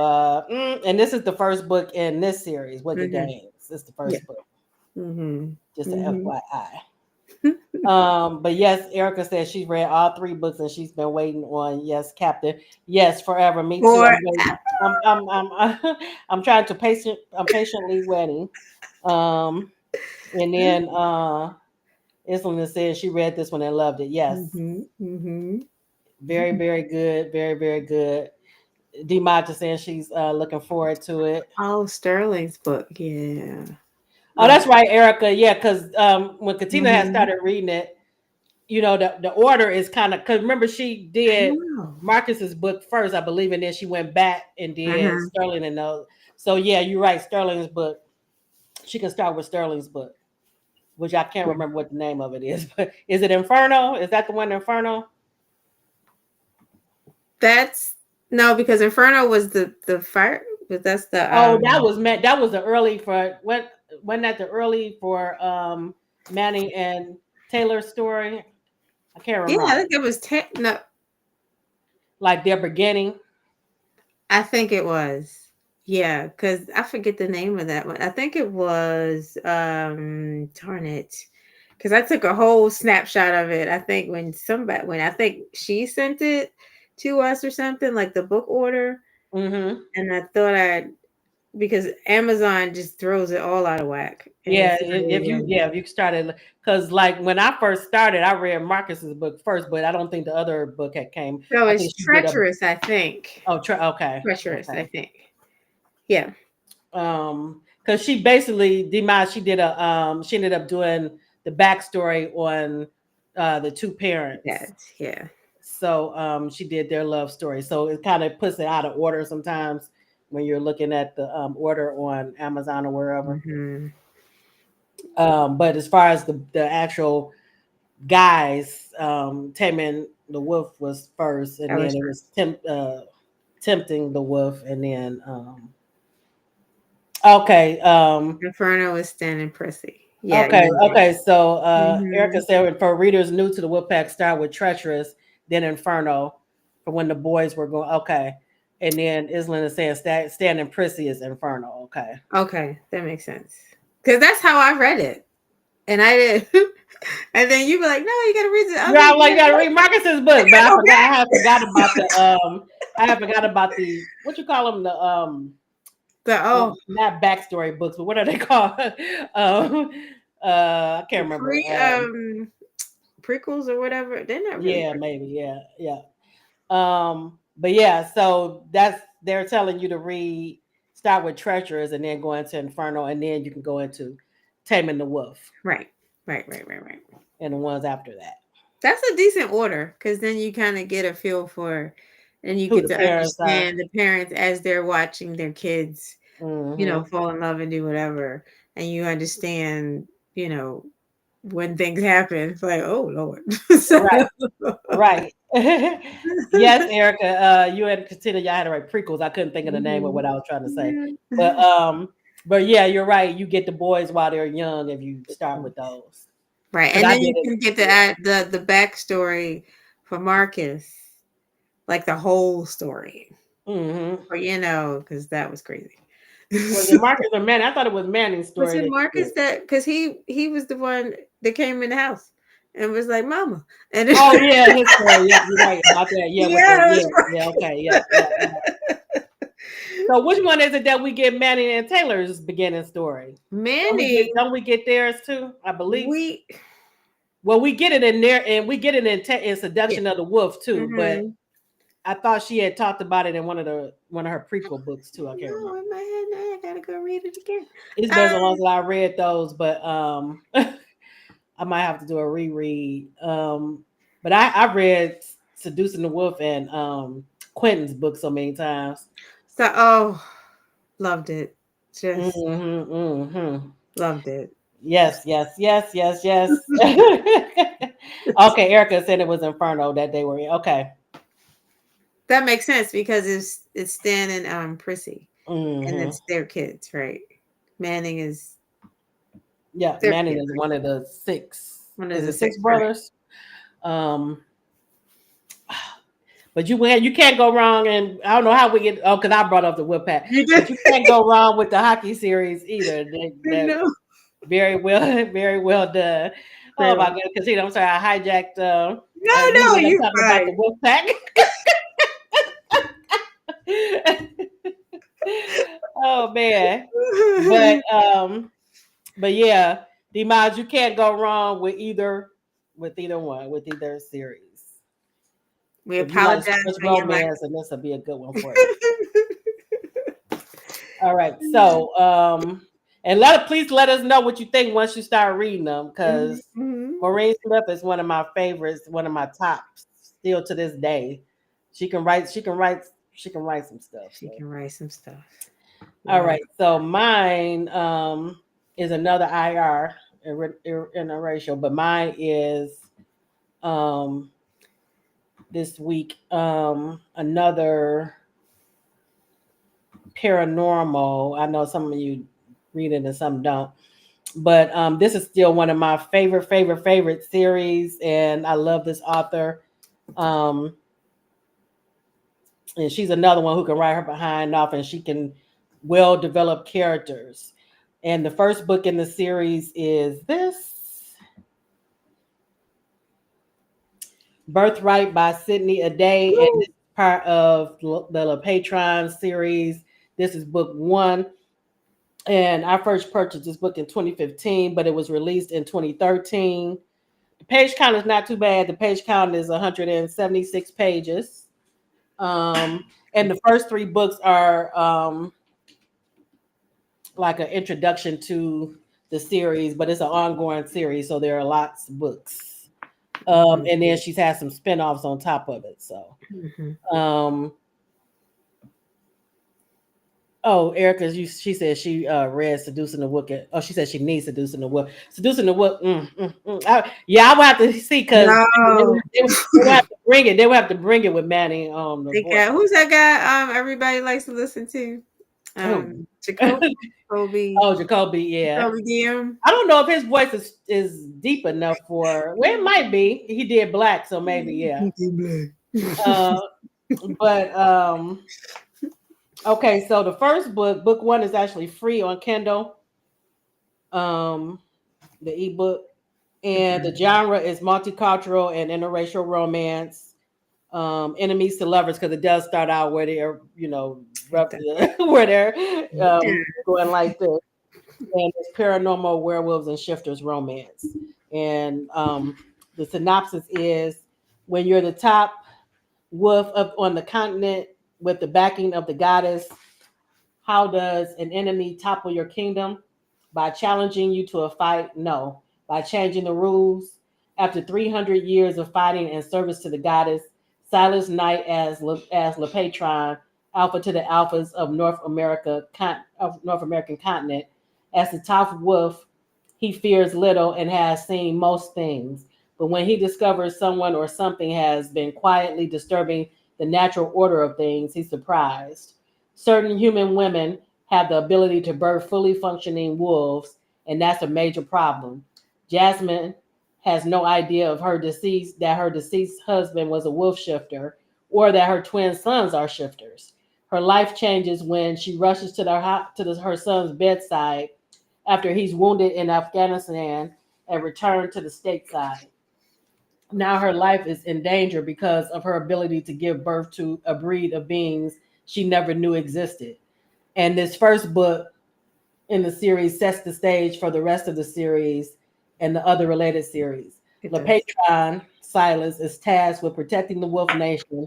[SPEAKER 2] and this is the first book in this series, Wicked
[SPEAKER 4] Mm-hmm.
[SPEAKER 2] Games. This is the
[SPEAKER 4] Yeah.
[SPEAKER 2] first book,
[SPEAKER 4] Mm-hmm.
[SPEAKER 2] just a
[SPEAKER 4] Mm-hmm.
[SPEAKER 2] FYI. But yes, Erica says she's read all three books and she's been waiting on Yes, Captain. Yes, forever. Me too.
[SPEAKER 4] Or
[SPEAKER 2] I'm waiting. I'm trying to I'm patiently waiting. Um, and then Islanda says she read this one and loved it. Yes.
[SPEAKER 4] mm-hmm. Mm-hmm.
[SPEAKER 2] Very good. Very good. D Mata saying she's looking forward to it.
[SPEAKER 4] Oh, Sterling's book. Yeah.
[SPEAKER 2] Oh,
[SPEAKER 4] Oh.
[SPEAKER 2] that's right, Erica. Yeah, because when Katina had
[SPEAKER 4] Mm-hmm.
[SPEAKER 2] started reading it, the order is kind of because remember she
[SPEAKER 4] I
[SPEAKER 2] did
[SPEAKER 4] know.
[SPEAKER 2] Marcus's book first, I believe, and then she went back and did
[SPEAKER 4] Uh-huh.
[SPEAKER 2] Sterling and those. So yeah, you're right. Sterling's book. She can start with Sterling's book, which I can't remember what the name of it is, but is it Inferno? Is that the one Inferno?
[SPEAKER 4] That's no, because Inferno was the fire, but that's the
[SPEAKER 2] Oh, that was the early for when that the early for Manny and Taylor's story. I can't
[SPEAKER 4] yeah, I
[SPEAKER 2] remember.
[SPEAKER 4] think it was no,
[SPEAKER 2] Like their beginning.
[SPEAKER 4] I think it was. Yeah, because I forget the name of that one. I think it was darn it. Because I took a whole snapshot of it. I think when I think she sent it to us or something, like the book order.
[SPEAKER 2] Mm-hmm.
[SPEAKER 4] And I thought because Amazon just throws it all out of whack. And
[SPEAKER 2] Yeah,
[SPEAKER 4] it's not even
[SPEAKER 2] if you started because like when I first started, I read Marcus's book first, but I don't think the other book had came.
[SPEAKER 4] so
[SPEAKER 2] I
[SPEAKER 4] it's
[SPEAKER 2] think she did a
[SPEAKER 4] treacherous, I think.
[SPEAKER 2] okay.
[SPEAKER 4] Treacherous, I think. Yeah.
[SPEAKER 2] Because she basically demise she did a she ended up doing the backstory on the two parents.
[SPEAKER 4] Yeah.
[SPEAKER 2] So she did their love story. So it kind of puts it out of order sometimes when you're looking at the order on Amazon or wherever.
[SPEAKER 4] Mm-hmm.
[SPEAKER 2] But as far as the actual guys, Taming the Wolf was first, and
[SPEAKER 4] That
[SPEAKER 2] then
[SPEAKER 4] was
[SPEAKER 2] it was Tempting the Wolf, and then okay,
[SPEAKER 4] Inferno is standing prissy. Yeah,
[SPEAKER 2] okay,
[SPEAKER 4] you're right.
[SPEAKER 2] okay. So
[SPEAKER 4] Mm-hmm.
[SPEAKER 2] Erica said for readers new to the Wolfpack, start with Treacherous, then Inferno, for when the boys were going. Okay, and then Island is saying Standing Prissy is Inferno. Okay.
[SPEAKER 4] Okay, that makes sense. Because that's how I read it. And I did. And then you be like, no, you gotta read it. I was
[SPEAKER 2] Yeah,
[SPEAKER 4] like,
[SPEAKER 2] I'm like, you gotta read Marcus's book, but
[SPEAKER 4] okay.
[SPEAKER 2] I had forgot about the what you call them
[SPEAKER 4] The
[SPEAKER 2] not backstory books, but what are they called? um, I can't remember.
[SPEAKER 4] prequels or whatever. They're not really
[SPEAKER 2] Yeah,
[SPEAKER 4] prequels.
[SPEAKER 2] maybe, yeah. But yeah, so they're telling you to start with Treacherous and then go into Inferno, and then you can go into Taming the Wolf
[SPEAKER 4] Right.
[SPEAKER 2] and the ones after that.
[SPEAKER 4] That's a decent order because then you kind of get a feel for, and you
[SPEAKER 2] Who
[SPEAKER 4] get
[SPEAKER 2] the
[SPEAKER 4] to
[SPEAKER 2] parents are.
[SPEAKER 4] understand the parents as they're watching their kids,
[SPEAKER 2] Mm-hmm.
[SPEAKER 4] fall in love and do whatever. And you understand, when things happen, it's like, oh Lord. So,
[SPEAKER 2] Right. Right. Yes, Erica. You had considered y'all had to write prequels. I couldn't think of the name of what I was trying to say. But yeah, you're right. You get the boys while they're young if you start with those.
[SPEAKER 4] Right,
[SPEAKER 2] Because
[SPEAKER 4] and
[SPEAKER 2] I
[SPEAKER 4] then
[SPEAKER 2] did
[SPEAKER 4] you
[SPEAKER 2] it.
[SPEAKER 4] can get the backstory for Marcus, like the whole story,
[SPEAKER 2] Mm-hmm.
[SPEAKER 4] or because that was crazy.
[SPEAKER 2] Was it Marcus or Manning? I thought it was Manning's
[SPEAKER 4] Was
[SPEAKER 2] story
[SPEAKER 4] it
[SPEAKER 2] that you
[SPEAKER 4] Marcus
[SPEAKER 2] did.
[SPEAKER 4] that because he was the one that came in the house and was like, "Mama," and
[SPEAKER 2] Oh yeah, his story. Yep, you're right about that. Yeah, with the
[SPEAKER 4] yeah, it
[SPEAKER 2] yeah. Okay, yeah, yeah, yeah. So which one is it that we get Manning and Taylor's beginning story?
[SPEAKER 4] Manning.
[SPEAKER 2] Don't we get theirs too? I believe.
[SPEAKER 4] We
[SPEAKER 2] Well, we get it in there, and we get it in
[SPEAKER 4] yeah.
[SPEAKER 2] Seduction of the Wolf too. But
[SPEAKER 4] Mhm.
[SPEAKER 2] I thought she had talked about it in one of her prequel books too. I can't
[SPEAKER 4] No,
[SPEAKER 2] remember.
[SPEAKER 4] in my head now. I gotta go read it again.
[SPEAKER 2] It's been so long since I read those, but I might have to do a reread. But I read Seducing the Wolf and Quentin's book so many times.
[SPEAKER 4] Loved it. Just
[SPEAKER 2] Mm-hmm, mm-hmm.
[SPEAKER 4] loved it.
[SPEAKER 2] Yes, yes, yes, yes, yes. Okay, Erica said it was Inferno that they were in. Okay.
[SPEAKER 4] That makes sense because it's Stan and Prissy, and
[SPEAKER 2] Mm-hmm.
[SPEAKER 4] it's their kids, right? Manning is
[SPEAKER 2] Yeah,
[SPEAKER 4] their
[SPEAKER 2] Manning
[SPEAKER 4] kid,
[SPEAKER 2] is one of the six.
[SPEAKER 4] one of
[SPEAKER 2] Is
[SPEAKER 4] the
[SPEAKER 2] it six
[SPEAKER 4] six, right?
[SPEAKER 2] brothers? Um, but you can't go wrong. And I don't know how we get. Oh, because I brought up the Whip Pack,
[SPEAKER 4] You
[SPEAKER 2] but
[SPEAKER 4] did.
[SPEAKER 2] you can't go wrong with the hockey series either. That
[SPEAKER 4] No,
[SPEAKER 2] very well, very well done. Oh my
[SPEAKER 4] really.
[SPEAKER 2] goodness, Katina, I'm sorry, I hijacked.
[SPEAKER 4] No,
[SPEAKER 2] You were
[SPEAKER 4] you
[SPEAKER 2] talking about
[SPEAKER 4] fine.
[SPEAKER 2] the Wolf Pack. Oh man, but yeah, Demise, you can't go wrong with either one with either series.
[SPEAKER 4] We
[SPEAKER 2] If you like
[SPEAKER 4] apologize
[SPEAKER 2] sports
[SPEAKER 4] for your lack.
[SPEAKER 2] romance, and this will be a good one for you. All right, so and please let us know what you think once you start reading them, because
[SPEAKER 4] Mhm.
[SPEAKER 2] Maureen Smith is one of my favorites, one of my tops still to this day. She can write. She can write. She can write some stuff.
[SPEAKER 4] She
[SPEAKER 2] So.
[SPEAKER 4] can write some stuff.
[SPEAKER 2] All
[SPEAKER 4] Yeah.
[SPEAKER 2] right, so mine is another IR in a ratio, but mine is um, this week another paranormal. I know some of you read it and some don't, but this is still one of my favorite series, and I love this author. Um, and she's another one who can write her behind off, and she can well develop characters. And the first book in the series is this Birthright by Sydney Aday, and
[SPEAKER 4] Woo.
[SPEAKER 2] it's part of the La Patron series. This is book one. And I first purchased this book in 2015, but it was released in 2013. The page count is not too bad. The page count is 176 pages. And the first three books are like an introduction to the series, but it's an ongoing series, so there are lots of books.
[SPEAKER 4] Mhm.
[SPEAKER 2] And then she's had some spin-offs on top of it. So
[SPEAKER 4] Mhm.
[SPEAKER 2] um oh, Erica, she said she read Seducing the Wicked. Oh, she said she needs Seducing the Wicked. Seducing the Wicked. Yeah, I would have to see because
[SPEAKER 4] No.
[SPEAKER 2] they would have to bring it. They would have to bring it with Manny the
[SPEAKER 4] They
[SPEAKER 2] boy.
[SPEAKER 4] got who's that guy? Everybody likes to listen to.
[SPEAKER 2] Oh,
[SPEAKER 4] Jacoby. Jacoby.
[SPEAKER 2] oh, Jacoby, yeah.
[SPEAKER 4] Jacoby DM.
[SPEAKER 2] I don't know if his voice is deep enough for. Well, it might be. He did black, so maybe yeah. Uh, but okay. So the first book one, is actually free on Kindle. Um, the ebook, and the genre is multicultural and interracial romance. Enemies to lovers, because it does start out where they're where they're going like this, and it's paranormal werewolves and shifters romance. And the synopsis is: when you're the top wolf up on the continent with the backing of the goddess, how does an enemy topple your kingdom? By challenging you to a fight? No. By changing the rules? After 300 years of fighting and service to the goddess, Silas Knight as LePatron, alpha to the alphas of North American continent, as the top wolf, he fears little and has seen most things. but when he discovers someone or something has been quietly disturbing the natural order of things, he's surprised. Certain human women have the ability to birth fully functioning wolves, and that's a major problem. Jasmine has no idea of her deceased husband was a wolf shifter, or that her twin sons are shifters. Her life changes when she rushes to her son's bedside after he's wounded in Afghanistan and returned to the stateside. Now her life is in danger because of her ability to give birth to a breed of beings she never knew existed. And this first book in the series sets the stage for the rest of the series and the other related series. The patron, Silas, is tasked with protecting the Wolf Nation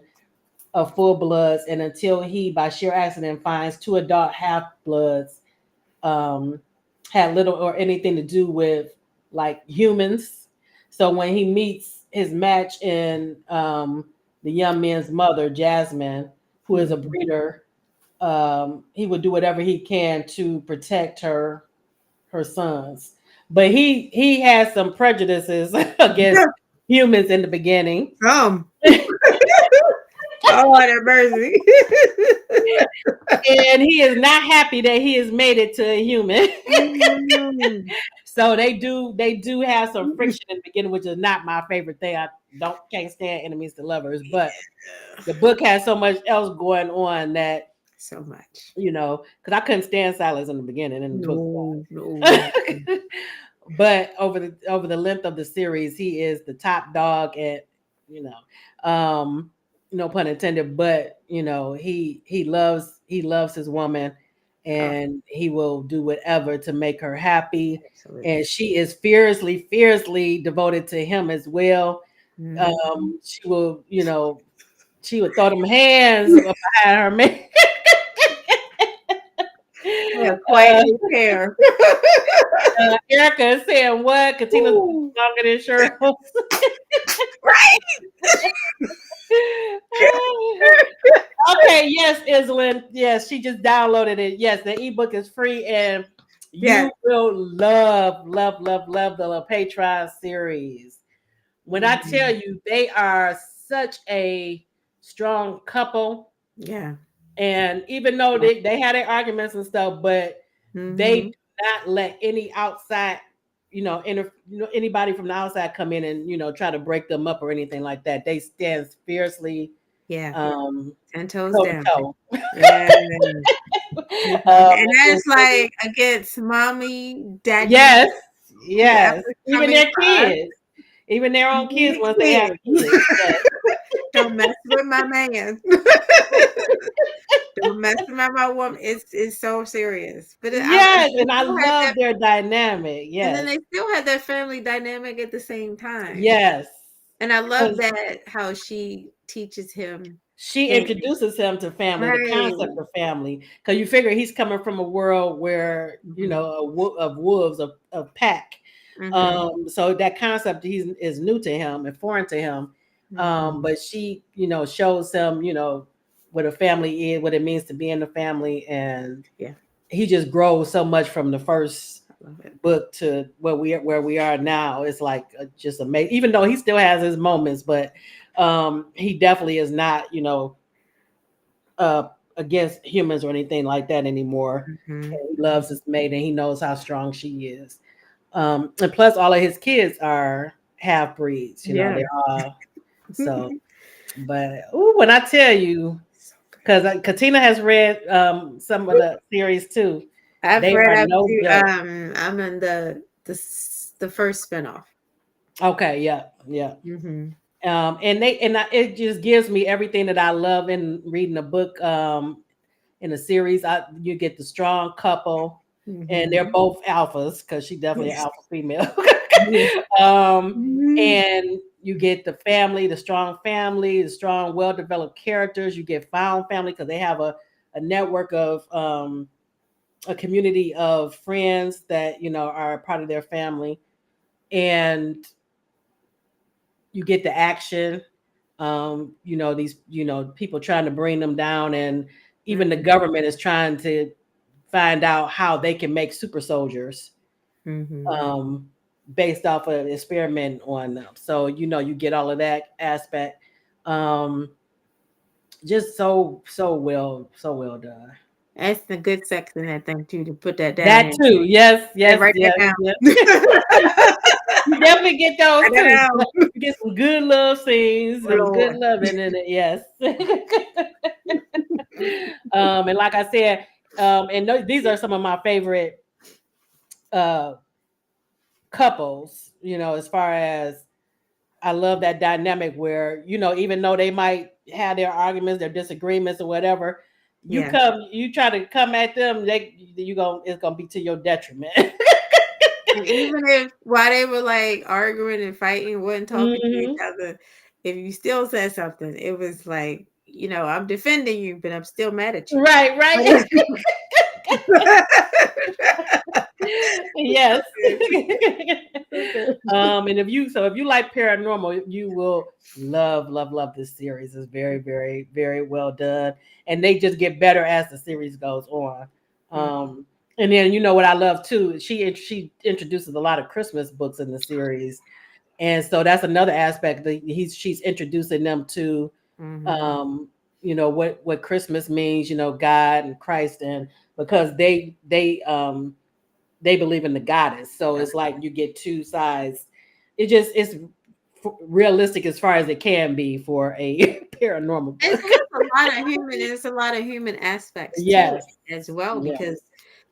[SPEAKER 2] of full bloods, and until he, by sheer accident, finds two adult half bloods um, had little or anything to do with like humans. So when he meets his match in the young man's mother, Jasmine, who is a breeder, he would do whatever he can to protect her sons. But he has some prejudices against humans in the beginning.
[SPEAKER 4] Oh, that mercy.
[SPEAKER 2] And he is not happy that he has made it to a human. So they do have some friction in the beginning, which is not my favorite thing. I can't stand enemies to lovers, but the book has so much else going on that
[SPEAKER 4] so much,
[SPEAKER 2] because I couldn't stand Silas in the beginning in the
[SPEAKER 4] book.
[SPEAKER 2] But over the length of the series, he is the top dog at no pun intended, but he loves his woman, and he will do whatever to make her happy. Absolutely. And she is fiercely devoted to him as well. She will throw them hands behind her man.
[SPEAKER 4] Quiet hair.
[SPEAKER 2] Erica is saying what? Katina's longer than Cheryl.
[SPEAKER 4] Right.
[SPEAKER 2] Okay, yes, Islin. Yes, she just downloaded it. Yes, the ebook is free, and you will love the Patreon series. When I tell you, they are such a strong couple.
[SPEAKER 4] Yeah.
[SPEAKER 2] And even though they had their arguments and stuff, but they do not let any outside, anybody from the outside come in and try to break them up or anything like that. They stand fiercely.
[SPEAKER 4] And toes
[SPEAKER 2] toe
[SPEAKER 4] down.
[SPEAKER 2] toe.
[SPEAKER 4] And that's like against mommy, daddy.
[SPEAKER 2] Yes. Even their kids. Even their own kids once they have kids. Yes.
[SPEAKER 4] Don't mess with my man. Don't mess with my woman. It's so serious. But
[SPEAKER 2] and I love their dynamic. Yes.
[SPEAKER 4] And then they still have that family dynamic at the same time.
[SPEAKER 2] Yes.
[SPEAKER 4] And I love that how she teaches him.
[SPEAKER 2] She introduces him to family, the concept of family. Because you figure he's coming from a world where, of wolves, of pack. So that concept is new to him and foreign to him. But she, shows him, what a family is, what it means to be in the family. And he just grows so much from the first book to where we are now. It's like just amazing, even though he still has his moments, but he definitely is not, against humans or anything like that anymore. He loves his mate and he knows how strong she is. And plus all of his kids are half breeds, they are. So, but when I tell you, because Katina has read some of the series too.
[SPEAKER 4] I've read I'm in the first spinoff.
[SPEAKER 2] Okay, yeah. And it just gives me everything that I love in reading a book in a series. You get the strong couple, and they're both alphas because she definitely an alpha female. And you get the family, the strong, well-developed characters. You get found family because they have a network of a community of friends that are part of their family, and you get the action. These people trying to bring them down, and even the government is trying to find out how they can make super soldiers. based off of experiment on them. So you get all of that aspect. Um, just so well done.
[SPEAKER 4] That's the good section, I think, too, to put that down
[SPEAKER 2] That
[SPEAKER 4] there.
[SPEAKER 2] too. Yes,
[SPEAKER 4] Yeah,
[SPEAKER 2] yes,
[SPEAKER 4] write that
[SPEAKER 2] yes,
[SPEAKER 4] down.
[SPEAKER 2] yes. You definitely get those
[SPEAKER 4] Write that
[SPEAKER 2] too.
[SPEAKER 4] down.
[SPEAKER 2] You get some good love scenes,
[SPEAKER 4] Oh,
[SPEAKER 2] some good
[SPEAKER 4] Lord.
[SPEAKER 2] loving in it. Yes. And like I said, these are some of my favorite uh couples. As far as I love that dynamic where even though they might have their arguments, their disagreements, or whatever,
[SPEAKER 4] Yeah.
[SPEAKER 2] you try to come at them, it's gonna be to your detriment.
[SPEAKER 4] And even if while they were like arguing and fighting, wasn't talking to each
[SPEAKER 2] Hmm.
[SPEAKER 4] other, if you still said something, it was like, I'm defending you, but I'm still mad at you.
[SPEAKER 2] Right, right. Yes. And if you like paranormal, you will love this series. It's very, very, very well done, and they just get better as the series goes on. And then what I love too, she introduces a lot of Christmas books in the series, and so that's another aspect that she's introducing them to,
[SPEAKER 4] Mhm.
[SPEAKER 2] um, what Christmas means, God and Christ, and because they believe in the goddess. So it's like you get two sides. It's realistic as far as it can be for a paranormal
[SPEAKER 4] It
[SPEAKER 2] book.
[SPEAKER 4] has a lot of human. There's a lot of human aspects to
[SPEAKER 2] Yes.
[SPEAKER 4] it as well,
[SPEAKER 2] Yeah.
[SPEAKER 4] because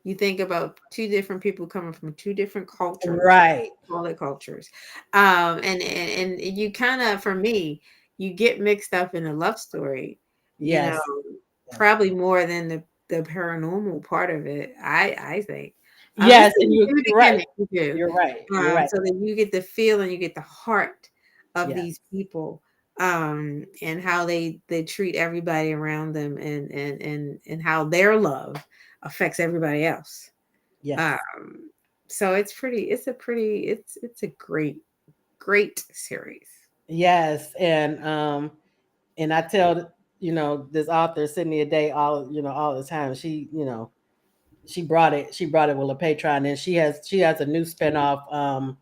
[SPEAKER 4] you think about two different people coming from two different cultures,
[SPEAKER 2] Right.
[SPEAKER 4] all the cultures, and you kind of, for me, you get mixed up in a love story, you know,
[SPEAKER 2] Yes. Yes.
[SPEAKER 4] probably more than the paranormal part of it. I think, at least
[SPEAKER 2] Yes.
[SPEAKER 4] in
[SPEAKER 2] And
[SPEAKER 4] the
[SPEAKER 2] you're right.
[SPEAKER 4] beginning, you do,
[SPEAKER 2] You're right. You're right.
[SPEAKER 4] so that you get the feel and you get the heart of
[SPEAKER 2] Yes.
[SPEAKER 4] these people, and how they treat everybody around them, and how their love affects everybody else.
[SPEAKER 2] Yes.
[SPEAKER 4] um so it's a great series.
[SPEAKER 2] Yes. And I tell this author Sydney a day all the time. She brought it with a Patreon, and she has a new spinoff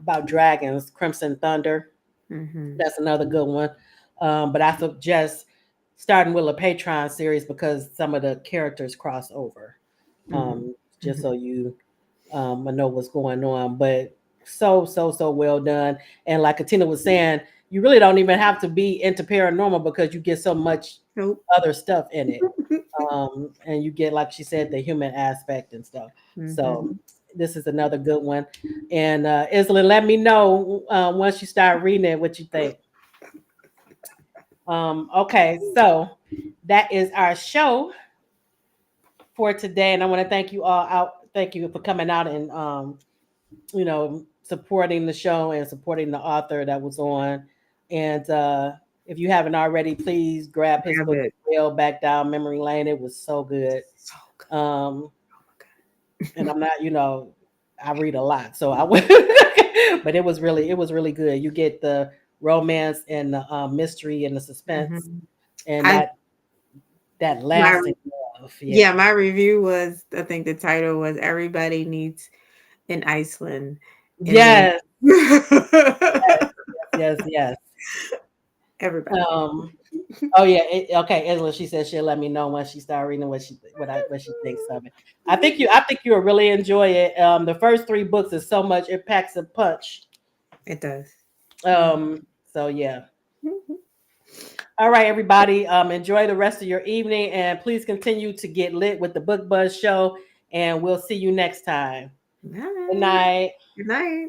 [SPEAKER 2] about dragons, Crimson Thunder.
[SPEAKER 4] Hmm.
[SPEAKER 2] That's another good one. But I suggest starting with a Patreon series because some of the characters cross over.
[SPEAKER 4] Hmm.
[SPEAKER 2] Just
[SPEAKER 4] Hmm.
[SPEAKER 2] so you know what's going on. But so well done. And like Katina was saying, you really don't even have to be into paranormal because you get so much
[SPEAKER 4] Nope.
[SPEAKER 2] other stuff in it. And you get, like she said, the human aspect and stuff. So
[SPEAKER 4] Hmm.
[SPEAKER 2] this is another good one. And Isla, let me know once you start reading it what you think. Okay, so that is our show for today, and I want to thank you all out. Thank you for coming out and supporting the show and supporting the author that was on. And if you haven't already, please grab his
[SPEAKER 4] Grab
[SPEAKER 2] book
[SPEAKER 4] it.
[SPEAKER 2] as well, Back Down Memory Lane. It was so good.
[SPEAKER 4] So good.
[SPEAKER 2] Um,
[SPEAKER 4] Oh my
[SPEAKER 2] and
[SPEAKER 4] God.
[SPEAKER 2] I'm not, I read a lot, so I would, but it was really good. You get the romance and the mystery and the suspense
[SPEAKER 4] Mhm.
[SPEAKER 2] and
[SPEAKER 4] I
[SPEAKER 2] that
[SPEAKER 4] my
[SPEAKER 2] lasting love.
[SPEAKER 4] Yeah,
[SPEAKER 2] Yeah.
[SPEAKER 4] my review was, I think the title was "Everybody Needs an Iceland," and then
[SPEAKER 2] Yes. Yes. Yes.
[SPEAKER 4] everybody.
[SPEAKER 2] Oh yeah. Okay, Isla. She said she'll let me know when she start reading what she thinks of it. I think you'll really enjoy it. The first three books is so much. It packs a punch.
[SPEAKER 4] It does.
[SPEAKER 2] So yeah. All right, everybody. Enjoy the rest of your evening, and please continue to get lit with the Book Buzz Show. And we'll see you next time. Good
[SPEAKER 4] Bye.
[SPEAKER 2] night.
[SPEAKER 4] Good night.